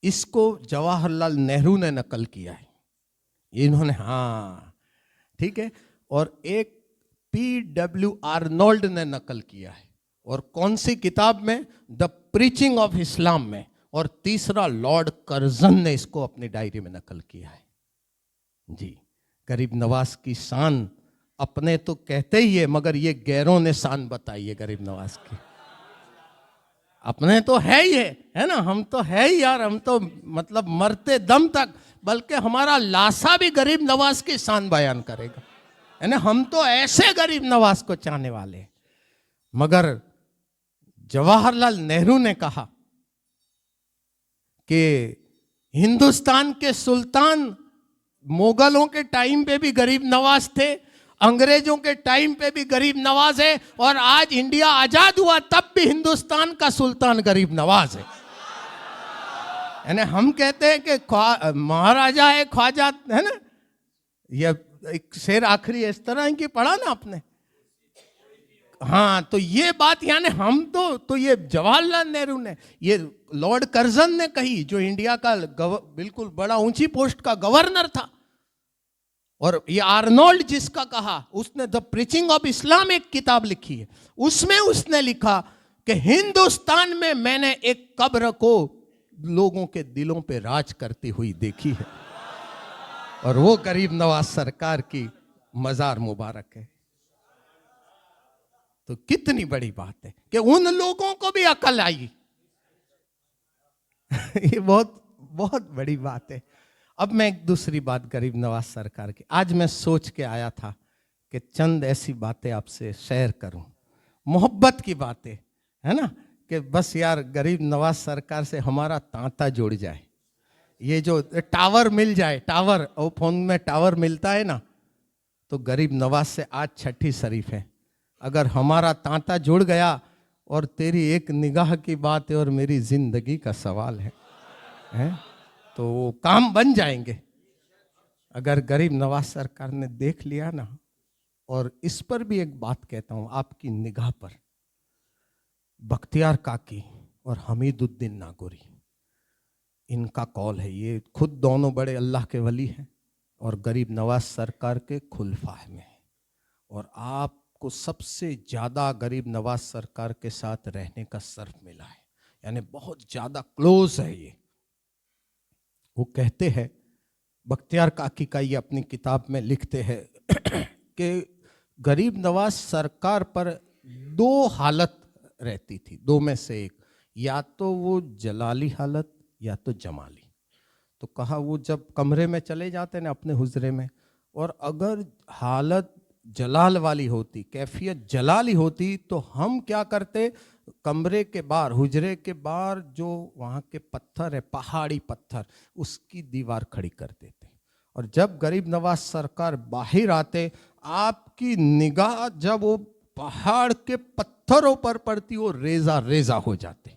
इसको जवाहरलाल नेहरू ने नकल किया है, इन्होंने, हाँ ठीक है, और एक P.W. आर्नोल्ड ने नकल किया है। और कौन सी किताब में? द प्रीचिंग ऑफ इस्लाम में। और तीसरा लॉर्ड कर्जन ने इसको अपनी डायरी में नकल किया है। जी, गरीब नवाज की शान अपने तो कहते ही है, मगर ये गैरों ने शान बताई है गरीब नवाज की। अपने तो है ही है ना, हम तो है ही यार, हम तो मतलब मरते दम तक, बल्कि हमारा लाशा भी गरीब नवाज की शान बयान करेगा, है ना। हम तो ऐसे गरीब नवाज को चाहने वाले हैं। मगर जवाहरलाल नेहरू ने कहा कि हिंदुस्तान के सुल्तान मुगलों के टाइम पे भी गरीब नवाज थे, अंग्रेजों के टाइम पे भी गरीब नवाज है, और आज इंडिया आजाद हुआ तब भी हिंदुस्तान का सुल्तान गरीब नवाज है। यानी हम कहते हैं कि महाराजा है ख्वाजा, है ना, यह एक शेर आखिरी इस तरह की पढ़ा ना आपने। हाँ, तो ये बात यानी हम तो ये जवाहरलाल नेहरू ने, ये लॉर्ड कर्जन ने कही, जो इंडिया का बिल्कुल बड़ा ऊंची पोस्ट का गवर्नर था। और ये आर्नोल्ड जिसका कहा, उसने द प्रीचिंग ऑफ इस्लाम एक किताब लिखी है, उसमें उसने लिखा कि हिंदुस्तान में मैंने एक कब्र को लोगों के दिलों पे राज करती हुई देखी है, और वो गरीब नवाज सरकार की मजार मुबारक है। तो कितनी बड़ी बात है कि उन लोगों को भी अकल आई। ये बहुत बहुत बड़ी बात है। अब मैं एक दूसरी बात गरीब नवाज सरकार की, आज मैं सोच के आया था कि चंद ऐसी बातें आपसे शेयर करूं, मोहब्बत की बातें, है ना, कि बस यार गरीब नवाज सरकार से हमारा तांता जुड़ जाए, ये जो टावर मिल जाए, टावर, और फोन में टावर मिलता है ना, तो गरीब नवाज से आज छठी शरीफ है। अगर हमारा तांता जुड़ गया, और तेरी एक निगाह की बात है और मेरी जिंदगी का सवाल है, तो वो काम बन जाएंगे। अगर गरीब नवाज सरकार ने देख लिया ना, और इस पर भी एक बात कहता हूं आपकी निगाह पर, बख्तियार काकी और हमीदुद्दीन नागौरी, इनका कॉल है, ये खुद दोनों बड़े अल्लाह के वली हैं और गरीब नवाज सरकार के खुलफा में है, और आपको सबसे ज़्यादा गरीब नवाज सरकार के साथ रहने का सर्फ मिला है, यानी बहुत ज़्यादा क्लोज है ये। वो कहते हैं, बख्तियार काकी का ये अपनी किताब में लिखते हैं कि गरीब नवाज सरकार पर दो हालत रहती थी, दो में से एक, या तो वो जलाली हालत या तो जमाली। तो कहा वो जब कमरे में चले जाते ना अपने हुजरे में, और अगर हालत जलाल वाली होती, कैफियत जलाली होती, तो हम क्या करते, कमरे के बाहर, हुजरे के बाहर जो वहाँ के पत्थर है, पहाड़ी पत्थर, उसकी दीवार खड़ी कर देते। और जब गरीब नवाज सरकार बाहर आते, आपकी निगाह जब वो पहाड़ के पत्थरों पर पड़ती, वो रेजा रेजा हो जाते।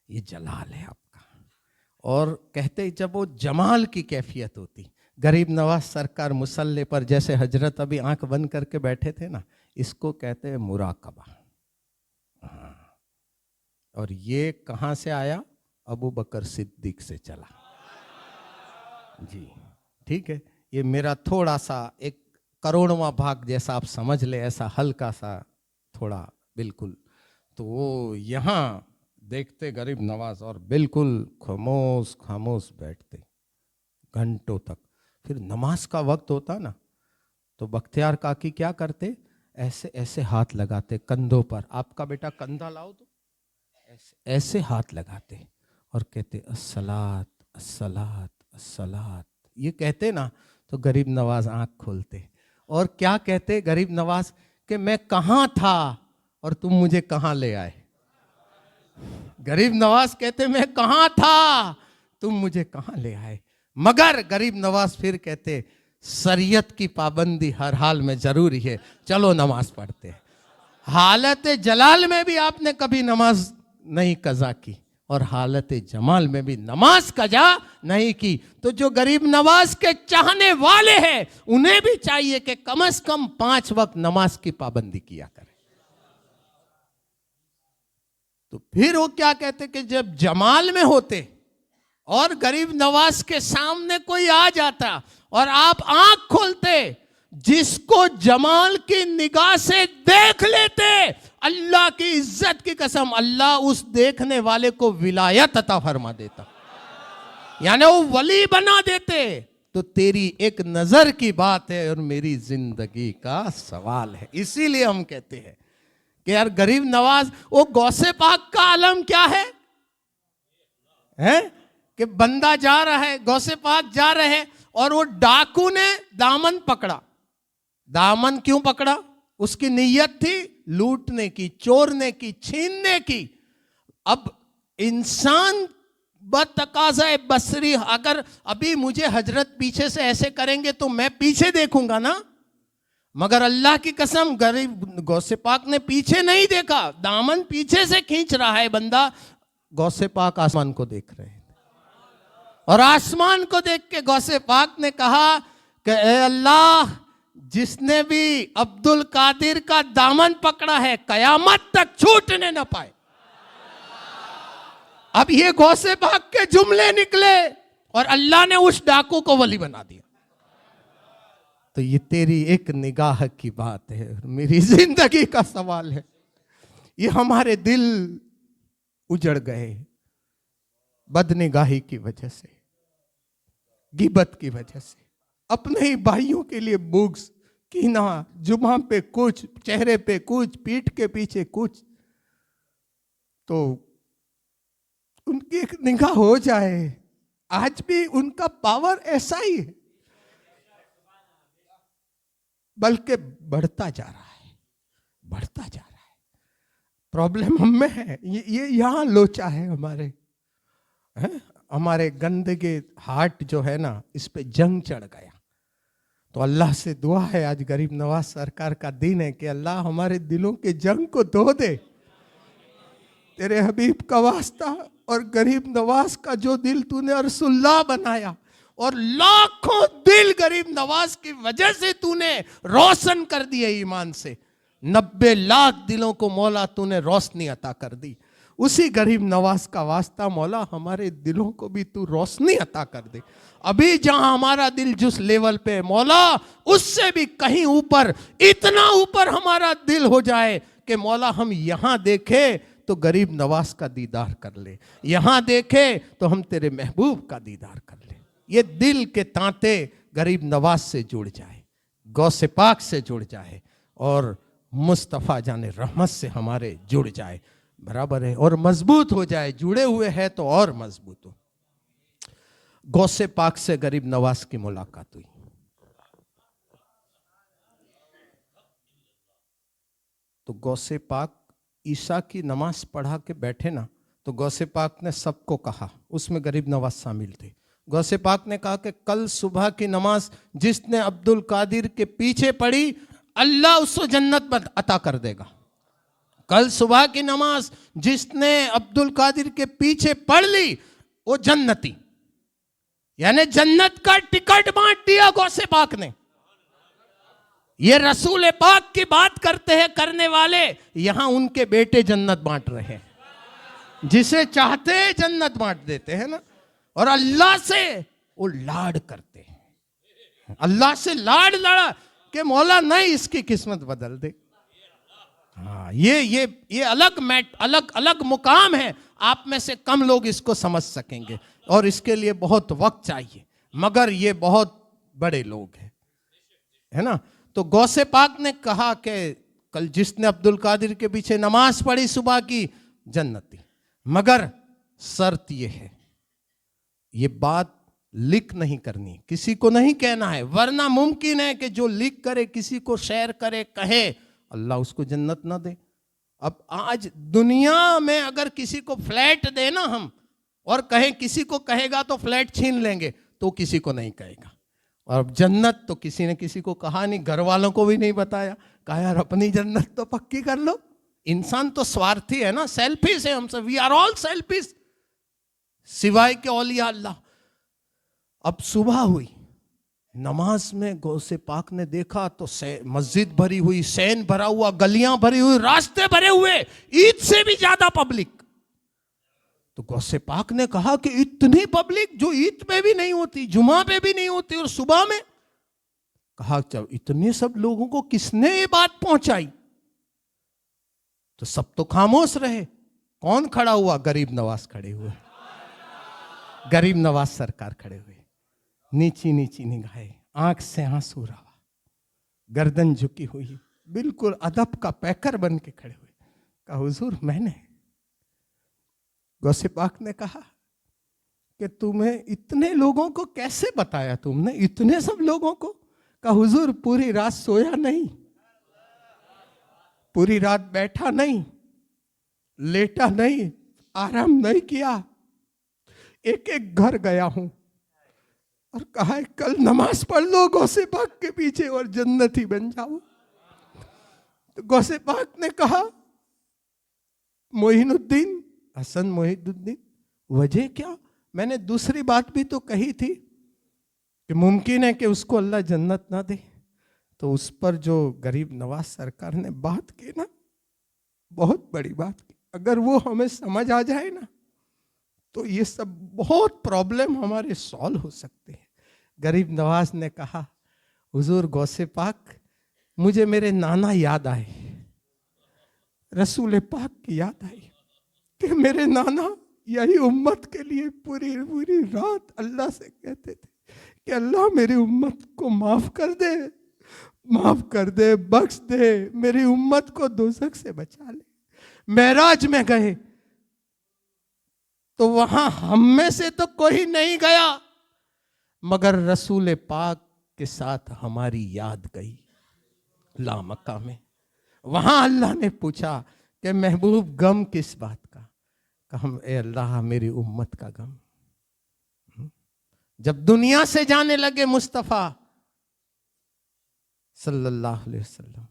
ये जलाल है आपका। और कहते जब वो जमाल की कैफियत होती, गरीब नवाज सरकार मुसल्ले पर जैसे हजरत अभी आंख बंद करके बैठे थे ना, इसको कहते हैं मुराकबा। और ये कहां से आया, अबू बकर सिद्दीक से चला जी, ठीक है। ये मेरा थोड़ा सा एक करोड़वां भाग जैसा आप समझ ले, ऐसा हल्का सा थोड़ा बिल्कुल। तो वो यहाँ देखते गरीब नवाज, और बिल्कुल खामोश खामोश बैठते घंटों तक। फिर नमाज का वक्त होता ना, तो बख्तियार काकी क्या करते, ऐसे ऐसे हाथ लगाते कंधों पर, आपका बेटा कंधा लाओ, तो ऐसे ऐसे हाथ लगाते और कहते अस्सलात अस्सलात अस्सलात। ये कहते ना, तो गरीब नवाज आंख खोलते, और क्या कहते गरीब नवाज, कि मैं कहाँ था और तुम मुझे कहाँ ले आए। गरीब नवाज कहते मैं कहाँ था, तुम मुझे कहाँ ले आए। मगर गरीब नवाज फिर कहते, शरीयत की पाबंदी हर हाल में जरूरी है, चलो नमाज पढ़ते हैं। हालत जलाल में भी आपने कभी नमाज नहीं कज़ा की, और हालत जमाल में भी नमाज कज़ा नहीं की। तो जो गरीब नवाज के चाहने वाले हैं, उन्हें भी चाहिए कि कम से कम 5 वक्त नमाज की पाबंदी किया करें। तो फिर वो क्या कहते कि जब जमाल में होते और गरीब नवाज के सामने कोई आ जाता और आप आंख खोलते, जिसको जमाल की निगाह से देख लेते, अल्लाह की इज्जत की कसम, अल्लाह उस देखने वाले को विलायत अता फरमा देता, यानी वो वली बना देते। तो तेरी एक नजर की बात है और मेरी जिंदगी का सवाल है। इसीलिए हम कहते हैं कि यार गरीब नवाज, वो गौसे पाक का आलम क्या है, कि बंदा जा रहा है, गौसे पाक जा रहे हैं और वो डाकू ने दामन पकड़ा। दामन क्यों पकड़ा? उसकी नीयत थी लूटने की, चोरने की, छीनने की। अब इंसान बतकाज़ा बसरी, अगर अभी मुझे हजरत पीछे से ऐसे करेंगे तो मैं पीछे देखूंगा ना, मगर अल्लाह की कसम गरीब गौसे पाक ने पीछे नहीं देखा, दामन पीछे से खींच रहा है बंदा। गौसे पाक आसमान को देख रहे हैं और आसमान को देख के गौसे पाक ने कहा कि ए अल्लाह, जिसने भी अब्दुल कादिर का दामन पकड़ा है कयामत तक छूटने न पाए। अब ये गौसे पाक के जुमले निकले और अल्लाह ने उस डाकू को वली बना दिया। तो ये तेरी एक निगाह की बात है, मेरी जिंदगी का सवाल है। ये हमारे दिल उजड़ गए बदनिगाही की वजह से, गिबत की वजह से, अपने ही भाइयों के लिए बुग्स, कीना, जुबान पे कुछ, चेहरे पे कुछ, पीठ के पीछे कुछ। तो उनकी एक निगाह हो जाए, आज भी उनका पावर ऐसा ही है, बल्कि बढ़ता जा रहा है, बढ़ता जा रहा है। प्रॉब्लम हम में है, ये यहां लोचा है हमारे गंदगे हार्ट जो है ना, इस पे जंग चढ़ गया। तो अल्लाह से दुआ है, आज गरीब नवाज सरकार का दिन है, कि अल्लाह हमारे दिलों के जंग को धो दे तेरे हबीब का वास्ता। और गरीब नवाज का जो दिल तूने रसूलुल्लाह बनाया, और लाखों दिल गरीब नवाज की वजह से तूने रोशन कर दिए ईमान से। 90 लाख दिलों को मौला तूने रोशनी अता कर दी। उसी गरीब नवाज का वास्ता मौला हमारे दिलों को भी तू रोशनी अता कर दे। अभी जहां हमारा दिल जिस लेवल पे मौला, उससे भी कहीं ऊपर, इतना ऊपर हमारा दिल हो जाए कि मौला हम यहां देखें तो गरीब नवाज का दीदार कर ले, यहां देखे तो हम तेरे महबूब का दीदार कर ले। ये दिल के तांते गरीब नवाज से जुड़ जाए, गौसे पाक से जुड़ जाए, और मुस्तफ़ा जाने रहमत से हमारे जुड़ जाए, बराबर है, और मजबूत हो जाए। जुड़े हुए हैं तो और मजबूत हो। गौसे पाक से गरीब नवाज की मुलाकात हुई। तो गौसे पाक ईशा की नमाज पढ़ा के बैठे ना, तो गौसे पाक ने सबको कहा, उसमें गरीब नवाज शामिल थे। गौसे पाक ने कहा कि कल सुबह की नमाज जिसने अब्दुल कादिर के पीछे पढ़ी, अल्लाह उसको जन्नत अता कर देगा। कल सुबह की नमाज जिसने अब्दुल कादिर के पीछे पढ़ ली, वो जन्नती, यानी जन्नत का टिकट बांट दिया गौसे पाक ने। ये रसूल पाक की बात करते हैं करने वाले, यहां उनके बेटे जन्नत बांट रहे हैं। जिसे चाहते हैं जन्नत बांट देते हैं ना, और अल्लाह से वो लाड करते हैं। अल्लाह से लाड लड़ा कि मौला नहीं इसकी किस्मत बदल दे। हाँ, ये अलग अलग मुकाम है। आप में से कम लोग इसको समझ सकेंगे और इसके लिए बहुत वक्त चाहिए, मगर ये बहुत बड़े लोग हैं, है ना। तो गौसे पाक ने कहा कि कल जिसने अब्दुल कादिर के पीछे नमाज पढ़ी सुबह की, जन्नती, मगर शर्त ये है, ये बात लिख नहीं करनी, किसी को नहीं कहना है, वरना मुमकिन है कि जो लिख करे, किसी को शेयर करे, कहे, अल्लाह उसको जन्नत ना दे। अब आज दुनिया में अगर किसी को फ्लैट देना हम, और कहें किसी को कहेगा तो फ्लैट छीन लेंगे, तो किसी को नहीं कहेगा। और अब जन्नत तो किसी ने किसी को कहा नहीं, घर वालों को भी नहीं बताया, कहा यार अपनी जन्नत तो पक्की कर लो। इंसान तो स्वार्थी है ना, सेल्फिश है हम सब, वी आर ऑल सेल्फिश, सिवाय के औलिया अल्लाह। अब सुबह हुई, नमाज में गौसे पाक ने देखा तो मस्जिद भरी हुई, सैन भरा हुआ, गलियां भरी हुई, रास्ते भरे हुए, ईद से भी ज्यादा पब्लिक। तो गौसे पाक ने कहा कि इतनी पब्लिक जो ईद पे भी नहीं होती, जुमा पे भी नहीं होती, और सुबह में। कहा चल इतने सब लोगों को किसने ये बात पहुंचाई? तो सब तो खामोश रहे। कौन खड़ा हुआ? गरीब नवाज खड़े हुए, गरीब नवाज सरकार खड़े हुए, नीची नीची निगाहें, आंख से आंसू रहा, गर्दन झुकी हुई, बिल्कुल अदब का पैकर बन के खड़े हुए। कहा हुजूर मैंने। गौसे पाक ने कहा कि तुम्हें इतने लोगों को कैसे बताया तुमने, इतने सब लोगों को? कहा हुजूर पूरी रात सोया नहीं, पूरी रात बैठा नहीं, लेटा नहीं, आराम नहीं किया, एक एक घर गया हूं और कहा कल नमाज पढ़ लो गौसे पाक के पीछे और जन्नती बन जाओ। तो गौसे पाक ने कहा मोहिनुद्दीन, हसन मोहिनुद्दीन, वजह क्या? मैंने दूसरी बात भी तो कही थी कि मुमकिन है कि उसको अल्लाह जन्नत ना दे। तो उस पर जो गरीब नवाज सरकार ने बात की ना, बहुत बड़ी बात की, अगर वो हमें समझ आ जाए ना तो ये सब बहुत प्रॉब्लम हमारे सॉल्व हो सकते हैं। गरीब नवाज ने कहा हुजूर गौसे पाक मुझे मेरे नाना याद आए, रसूल पाक की याद आई कि मेरे नाना यही उम्मत के लिए पूरी पूरी रात अल्लाह से कहते थे कि अल्लाह मेरी उम्मत को माफ कर दे, माफ कर दे, बख्श दे, मेरी उम्मत को दोज़ख से बचा ले। मेराज में गए तो वहां हम में से तो कोई नहीं गया, मगर रसूल पाक के साथ हमारी याद गई लामक्का में। वहां अल्लाह ने पूछा कि महबूब गम किस बात का? कहा ए अल्लाह मेरी उम्मत का गम। जब दुनिया से जाने लगे मुस्तफ़ा सल्लल्लाहु अलैहि वसल्लम,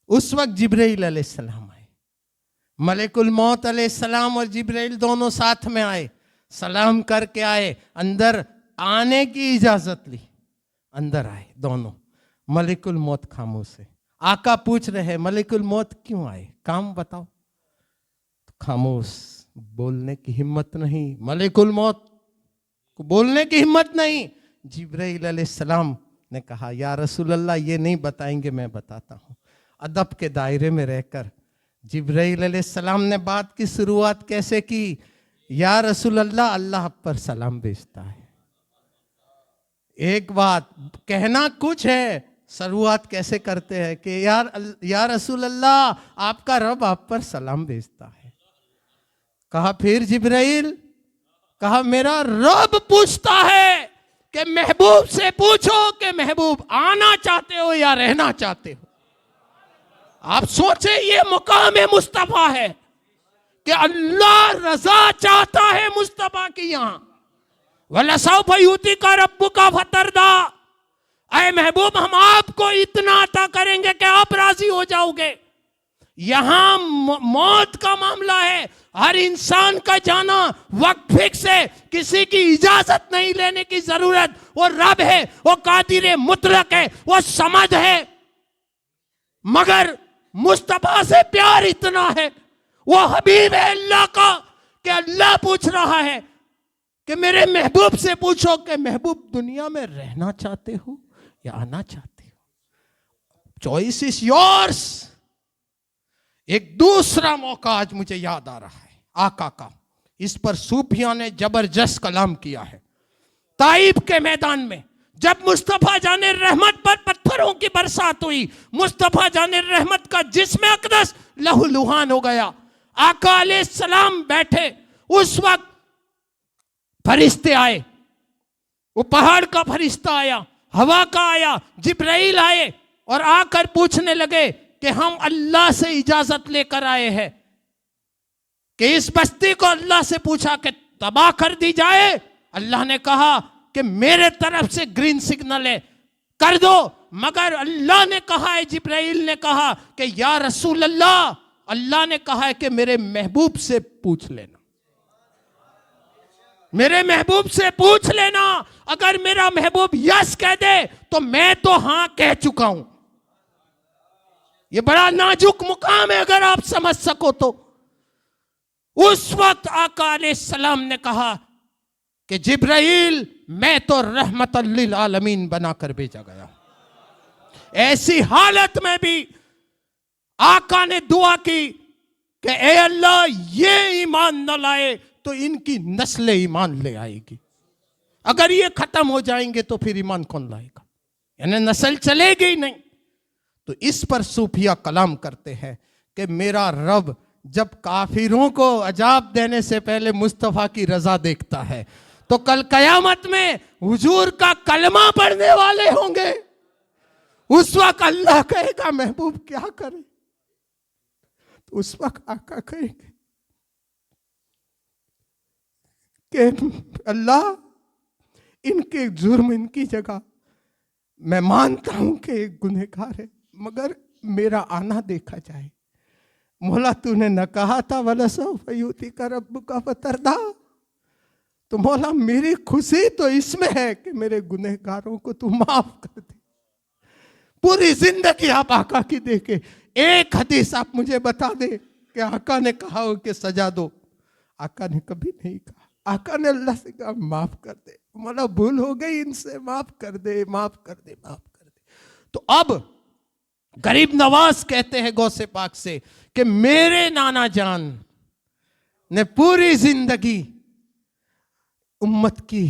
उस वक्त जिब्राइल अलैहिस्सलाम आए, मलिकुल मौत अलैहिस्सलाम और जिब्राइल दोनों साथ में आए, सलाम करके आए, अंदर आने की इजाजत ली, अंदर आए दोनों। मलिकुल मौत खामोश है। आका पूछ रहे मलिकुल मौत क्यों आए, काम बताओ। तो खामोश, बोलने की हिम्मत नहीं, मलिकुल मौत को बोलने की हिम्मत नहीं। जिब्राइल अलैहिस्सलाम ने कहा या रसूल अल्लाह ये नहीं बताएंगे, मैं बताता हूँ। अदब के दायरे में रहकर जिब्राइल अलैहिस्सलाम ने बात की शुरुआत कैसे की? या रसूल अल्लाह अल्लाह पर सलाम भेजता है। एक बात कहना कुछ है, शुरुआत कैसे करते हैं कि या रसूल अल्लाह आपका रब आप पर सलाम भेजता है। कहा फिर जिब्राइल, कहा मेरा रब पूछता है कि महबूब से पूछो कि महबूब आना चाहते हो या रहना चाहते हो। आप सोचे ये मुकाम मुस्तफा है कि अल्लाह रजा चाहता है मुस्तफा की। यहां वलसौफ युतिका रब्बुका फतरदा, ऐ महबूब हम आपको इतना अता करेंगे कि आप राजी हो जाओगे। यहां मौत का मामला है, हर इंसान का जाना वक्त फिक्स है, किसी की इजाजत नहीं लेने की जरूरत। वो रब है, वो कादिर मुतलक है, वो समझ है। मगर मुस्तफा से प्यार इतना है, वो हबीब है अल्लाह का, कि अल्लाह पूछ रहा है कि मेरे महबूब से पूछो कि महबूब दुनिया में रहना चाहते हो या आना चाहते हो। Choice is yours. एक दूसरा मौका आज मुझे याद आ रहा है आका का, इस पर सूफिया ने जबरदस्त कलाम किया है। ताइफ के मैदान में जब मुस्तफा जाने रहमत पर पत्थरों की बरसात हुई, मुस्तफा जाने रहमत का जिस्म अक़दस लहूलुहान हो गया। आका अलैहिस्सलाम बैठे, उस वक्त फरिश्ते आए, वो पहाड़ का फरिश्ता आया, हवा का आया, जिब्राइल आए और आकर पूछने लगे कि हम अल्लाह से इजाजत लेकर आए हैं कि इस बस्ती को अल्लाह से पूछा कि तबाह कर दी जाए। अल्लाह ने कहा कि मेरे तरफ से ग्रीन सिग्नल है, कर दो। मगर अल्लाह ने कहा है, जिब्राइल ने कहा कि या रसूल अल्लाह, अल्लाह ने कहा है कि मेरे महबूब से पूछ लेना, मेरे महबूब से पूछ लेना। अगर मेरा महबूब यस कह दे तो मैं तो हां कह चुका हूं। ये बड़ा नाजुक मुकाम है, अगर आप समझ सको तो। उस वक्त आका अलैहिस्सलाम ने कहा कि जिब्राइल मैं तो रहमत लिल आलमीन बनाकर भेजा गया। ऐसी हालत में भी आका ने दुआ की कि ए अल्लाह ये ईमान न लाए तो इनकी नस्ल ईमान ले आएगी। अगर ये खत्म हो जाएंगे तो फिर ईमान कौन लाएगा, यानी नस्ल चलेगी ही नहीं। तो इस पर सूफिया कलाम करते हैं कि मेरा रब जब काफिरों को अजाब देने से पहले मुस्तफा की रजा देखता है, तो कल कयामत में हुजूर का कलमा पढ़ने वाले होंगे। उस वक्त अल्लाह कहेगा महबूब क्या करे, तो उस वक्त आका कहेंगे कि अल्लाह इनके जुर्म इनकी जगह मैं मानता हूं कि एक गुनहगार है, मगर मेरा आना देखा जाए। मौला तूने न कहा था वला सौफ युती का रब्बु का फतरदा, तो मौला मेरी खुशी तो इसमें है कि मेरे गुनहगारों को तू माफ कर दे। पूरी जिंदगी आप आका की देखे, एक हदीस आप मुझे बता दे कि आका ने कहा हो कि सजा दो। आका ने कभी नहीं कहा। आका ने अल्लाह से कहा माफ कर दे, मौला भूल हो गई इनसे, माफ कर दे, माफ कर दे, माफ कर दे। तो अब गरीब नवाज कहते हैं गौसे पाक से कि मेरे नाना जान ने पूरी जिंदगी उम्मत की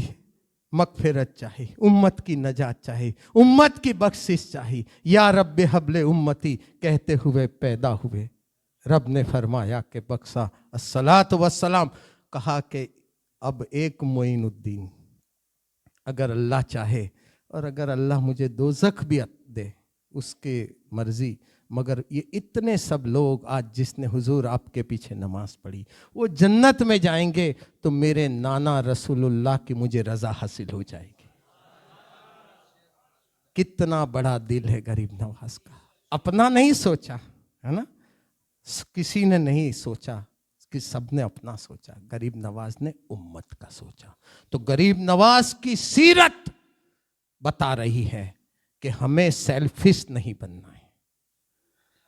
मगफिरत चाहिए, उम्मत की नजात चाहिए, उम्मत की बख्शिश चाहिए। या रब्बे हबले उम्मती कहते हुए पैदा हुए। रब ने फरमाया कि बख्शा अस्सलात वस्सलाम। कहा कि अब एक मोइनुद्दीन, अगर अल्लाह चाहे और अगर अल्लाह मुझे दोज़ख भी दे उसके मर्जी, मगर ये इतने सब लोग आज जिसने हुजूर आपके पीछे नमाज पढ़ी वो जन्नत में जाएंगे, तो मेरे नाना रसूलुल्लाह की मुझे रजा हासिल हो जाएगी। कितना बड़ा दिल है गरीब नवाज का। अपना नहीं सोचा है ना, किसी ने नहीं सोचा कि सबने अपना सोचा, गरीब नवाज ने उम्मत का सोचा। तो गरीब नवाज की सीरत बता रही है कि हमें सेल्फिश नहीं बनना है,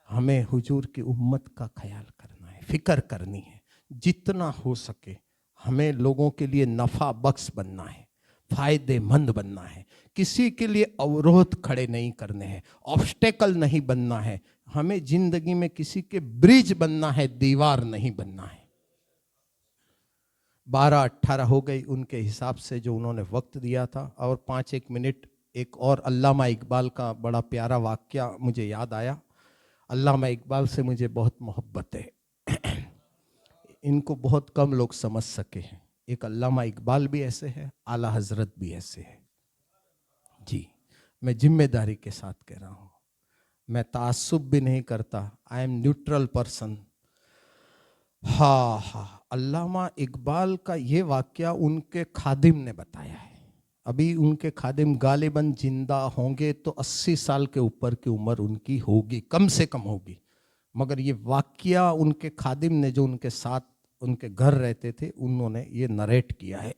हमें हुजूर की उम्मत का ख्याल करना है, फिक्र करनी है। जितना हो सके हमें लोगों के लिए नफ़ा बख्श बनना है, फायदेमंद बनना है। किसी के लिए अवरोध खड़े नहीं करने हैं, ऑब्स्टेकल नहीं बनना है। हमें जिंदगी में किसी के ब्रिज बनना है, दीवार नहीं बनना है। 12-18 हो गई उनके हिसाब से जो उन्होंने वक्त दिया था, और 5-1 मिनट एक और अल्लामा इकबाल का बड़ा प्यारा वाक्या मुझे याद आया। अल्लामा इकबाल से मुझे बहुत मोहब्बत है। इनको बहुत कम लोग समझ सके हैं। एक अल्लामा इकबाल भी ऐसे है, आला हजरत भी ऐसे है जी। मैं जिम्मेदारी के साथ कह रहा हूँ, मैं तासुब भी नहीं करता, आई एम न्यूट्रल पर्सन। हाँ, अल्लामा इकबाल का ये वाक्या उनके खादिम ने बताया है। अभी उनके खादिम गालिबन जिंदा होंगे तो 80 साल के ऊपर की उम्र उनकी होगी, कम से कम होगी, मगर ये वाक्या उनके खादिम ने जो उनके साथ उनके घर रहते थे उन्होंने ये नरेट किया है।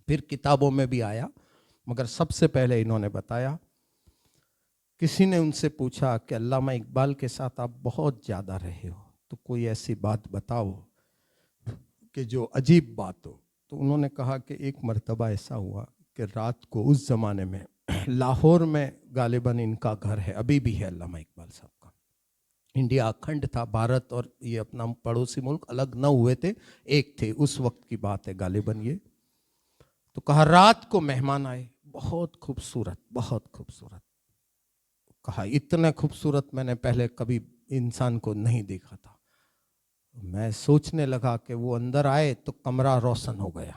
फिर किताबों में भी आया, मगर सबसे पहले इन्होंने बताया। किसी ने उनसे पूछा कि अल्लामा इकबाल के साथ आप बहुत ज़्यादा रहे हो, तो कोई ऐसी बात बताओ कि जो अजीब बात हो। तो उन्होंने कहा कि एक मर्तबा ऐसा हुआ कि रात को उस ज़माने में लाहौर में गालिबन इनका घर है, अभी भी है अल्लामा इकबाल साहब का। इंडिया अखंड था, भारत और ये अपना पड़ोसी मुल्क अलग न हुए थे, एक थे, उस वक्त की बात है गालिबन ये। तो कहा रात को मेहमान आए, बहुत खूबसूरत, बहुत खूबसूरत। कहा इतने खूबसूरत मैंने पहले कभी इंसान को नहीं देखा था। मैं सोचने लगा कि वो अंदर आए तो कमरा रोशन हो गया,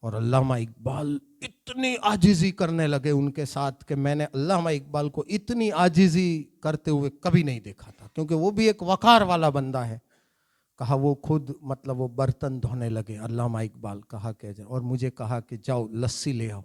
और अल्लामा इकबाल इतनी आजिज़ी करने लगे उनके साथ कि मैंने अल्लामा इकबाल को इतनी आजिज़ी करते हुए कभी नहीं देखा था, क्योंकि वो भी एक वकार वाला बंदा है। कहा वो खुद मतलब वो बर्तन धोने लगे अल्लामा इकबाल। कहा कि और मुझे कहा कि जाओ लस्सी ले आओ।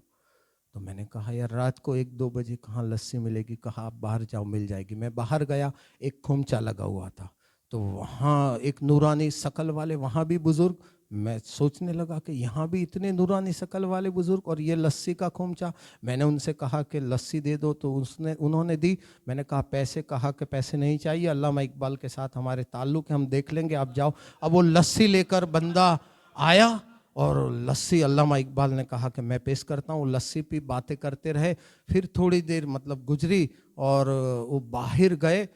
तो मैंने कहा यार रात को 1-2 बजे कहाँ लस्सी मिलेगी। कहा आप बाहर जाओ मिल जाएगी। मैं बाहर गया, एक खोमचा लगा हुआ था, तो वहाँ एक नूरानी शकल वाले वहाँ भी बुज़ुर्ग। मैं सोचने लगा कि यहाँ भी इतने नूरानी शकल वाले बुज़ुर्ग और ये लस्सी का खोमचा। मैंने उनसे कहा कि लस्सी दे दो, तो उन्होंने दी। मैंने कहा पैसे, कहा कि पैसे नहीं चाहिए, अल्लामा इकबाल के साथ हमारे ताल्लुक़ है, हम देख लेंगे, आप जाओ। अब वो लस्सी लेकर बंदा आया और लस्सी अल्लामा इकबाल ने कहा कि मैं पेश करता हूँ। लस्सी पी, बातें करते रहे। फिर थोड़ी देर मतलब गुजरी और वो बाहर गए।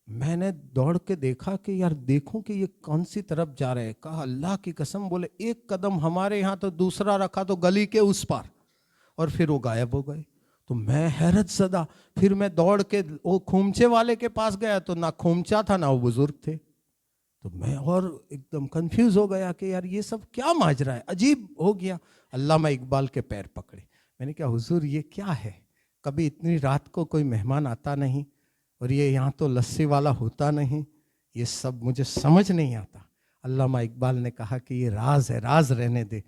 मैंने दौड़ के देखा कि यार देखूं कि ये कौन सी तरफ जा रहे हैं। कहा अल्लाह की कसम, बोले एक कदम हमारे यहाँ तो दूसरा रखा तो गली के उस पार, और फिर वो गायब हो गए। तो मैं हैरत ज़दा, फिर मैं दौड़ के वो खूमचे वाले के पास गया तो ना खूमचा था ना वो बुजुर्ग थे। तो मैं और एकदम कंफ्यूज हो गया कि यार ये सब क्या माजरा है, अजीब हो गया। अल्लामा इकबाल के पैर पकड़े, मैंने कहा हुजूर ये क्या है, कभी इतनी रात को कोई मेहमान आता नहीं और ये यहाँ तो लस्सी वाला होता नहीं, ये सब मुझे समझ नहीं आता। अल्लामा इकबाल ने कहा कि ये राज है, राज रहने दे।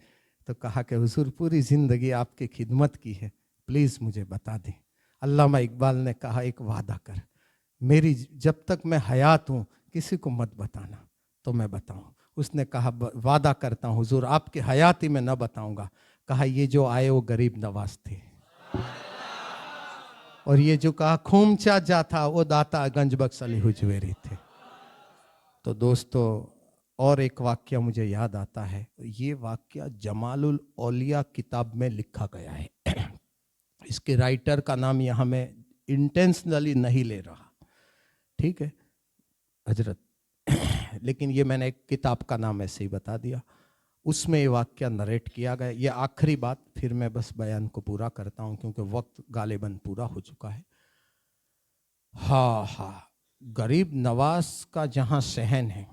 तो कहा कि हुजूर पूरी ज़िंदगी आपकी खिदमत की है, प्लीज़ मुझे बता दें। अल्लामा इकबाल ने कहा एक वादा कर, मेरी जब तक मैं हयात हूँ किसी को मत बताना। तो मैं बताऊं? उसने कहा वादा करता हूँ हुजूर आपके हयाती में न बताऊंगा। कहा ये जो आए वो गरीब नवाज थे, और ये जो कहा खूमचा जा था वो दाता गंजबख्श अली हुजवेरी थे। तो दोस्तों और एक वाक्य मुझे याद आता है, ये वाक्य जमालुल औलिया किताब में लिखा गया है। इसके राइटर का नाम यहाँ मैं इंटेंशनली नहीं ले रहा, ठीक है हजरत, लेकिन ये मैंने एक किताब का नाम ऐसे ही बता दिया। उसमें ये वाक्य नरेट किया गया। ये आखिरी बात, फिर मैं बस बयान को पूरा करता हूँ क्योंकि वक्त गालिबन पूरा हो चुका है। हाँ, गरीब नवाज का जहाँ सहन है,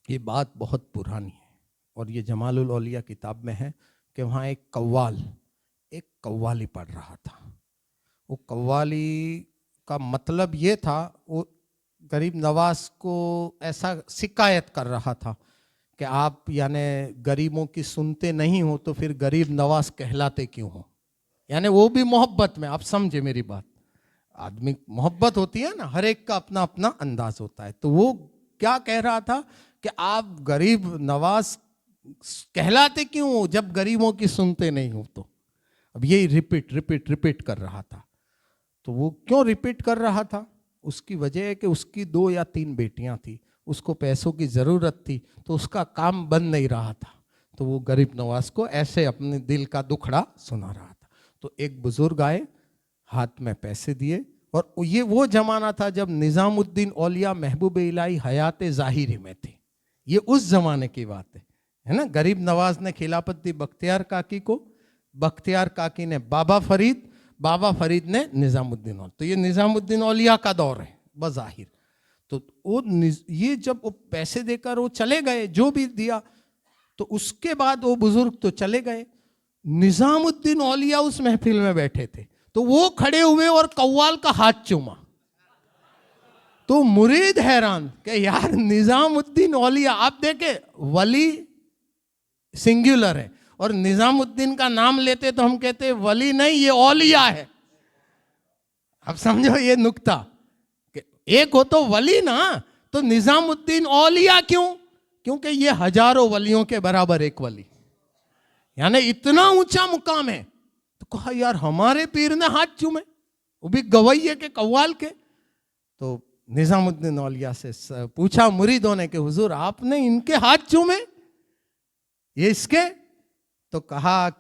ये बात बहुत पुरानी है और ये जमालुल औलिया किताब में है कि वहाँ एक कव्वाली पढ़ रहा था। वो कव्वाली का मतलब ये था, वो गरीब नवाज को ऐसा शिकायत कर रहा था कि आप यानी गरीबों की सुनते नहीं हो तो फिर गरीब नवाज कहलाते क्यों हो। यानी वो भी मोहब्बत में, आप समझे मेरी बात, आदमी मोहब्बत होती है ना, हर एक का अपना अपना अंदाज होता है। तो वो क्या कह रहा था कि आप गरीब नवाज कहलाते क्यों हो जब गरीबों की सुनते नहीं हो। तो अब यही रिपीट रिपीट रिपीट कर रहा था। तो वो क्यों रिपीट कर रहा था, उसकी वजह है कि उसकी 2 या 3 बेटियां थी, उसको पैसों की ज़रूरत थी, तो उसका काम बन नहीं रहा था। तो वो गरीब नवाज को ऐसे अपने दिल का दुखड़ा सुना रहा था। तो एक बुजुर्ग आए, हाथ में पैसे दिए, और ये वो जमाना था जब निज़ामुद्दीन औलिया महबूब इलाही हयात ज़ाहिरी में थे। ये उस जमाने की बात है ना। गरीब नवाज ने खिलाफत दी बख्तियार काकी को, बख्तियार काकी ने बाबा फरीद, बाबा फरीद ने निज़ामुद्दीन। तो ये निज़ामुद्दीन औलिया का दौर है बज़ाहिर। तो वो ये जब वो पैसे देकर वो चले गए, जो भी दिया, तो उसके बाद वो बुजुर्ग तो चले गए, निज़ामुद्दीन औलिया उस महफिल में बैठे थे। तो वो खड़े हुए और कव्वाल का हाथ चूमा। तो मुरीद हैरान कि यार निज़ामुद्दीन औलिया, आप देखे वली सिंगुलर है और निज़ामुद्दीन का नाम लेते तो हम कहते वली नहीं, ये औलिया है। अब समझो ये नुक्ता, कि एक हो तो वली ना, तो निज़ामुद्दीन औलिया क्यों? क्योंकि ये हजारों वलियों के बराबर एक वली, यानी इतना ऊंचा मुकाम है। तो कहा यार हमारे पीर ने हाथ चूमे, वो भी गवैये के कव्वाल के। तो निज़ामुद्दीन औलिया से पूछा मुरीदों ने कि हुजूर आपने इनके हाथ चूमे, ये इसके? तो कहा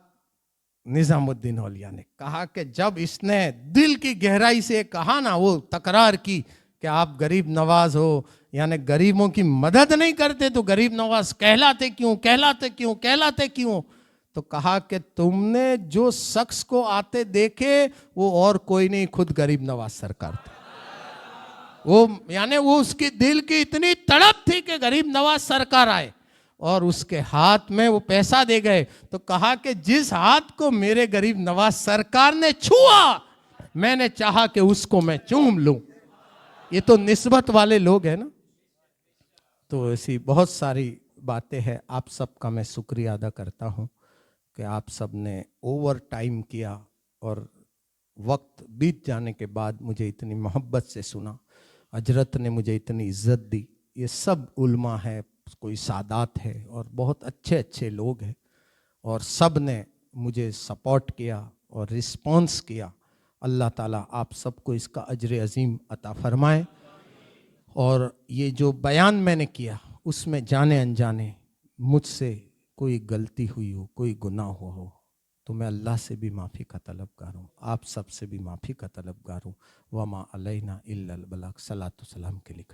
निज़ामुद्दीन औलिया ने कहा कि जब इसने दिल की गहराई से कहा ना, वो तकरार की कि आप गरीब नवाज हो, यानी गरीबों की मदद नहीं करते, तो गरीब नवाज कहलाते क्यों, कहलाते क्यों, कहलाते क्यों? तो कहा कि तुमने जो शख्स को आते देखे वो और कोई नहीं, खुद गरीब नवाज सरकार थे। वो यानी वो उसकी दिल की इतनी तड़प थी कि गरीब नवाज सरकार आए और उसके हाथ में वो पैसा दे गए। तो कहा कि जिस हाथ को मेरे गरीब नवाज सरकार ने छुआ, मैंने चाहा कि उसको मैं चूम लूं। ये तो निस्बत वाले लोग हैं ना। तो ऐसी बहुत सारी बातें हैं। आप सबका मैं शुक्रिया अदा करता हूं कि आप सब ने ओवर टाइम किया और वक्त बीत जाने के बाद मुझे इतनी मोहब्बत से सुना। हजरत ने मुझे इतनी इज्जत दी। ये सब उल्मा है, कोई सादात है और बहुत अच्छे अच्छे लोग हैं, और सब ने मुझे सपोर्ट किया और रिस्पॉन्स किया। अल्लाह ताला आप सबको इसका अजर अजीम अता फरमाए। और ये जो बयान मैंने किया उसमें जाने अनजाने मुझसे कोई गलती हुई हो, कोई गुनाह हुआ हो, तो मैं अल्लाह से भी माफ़ी का तलबगार हूँ, आप सब से भी माफ़ी का तलबगार हूँ। वमा अलैना इल्लल बलाग। सलातो सलाम के लिए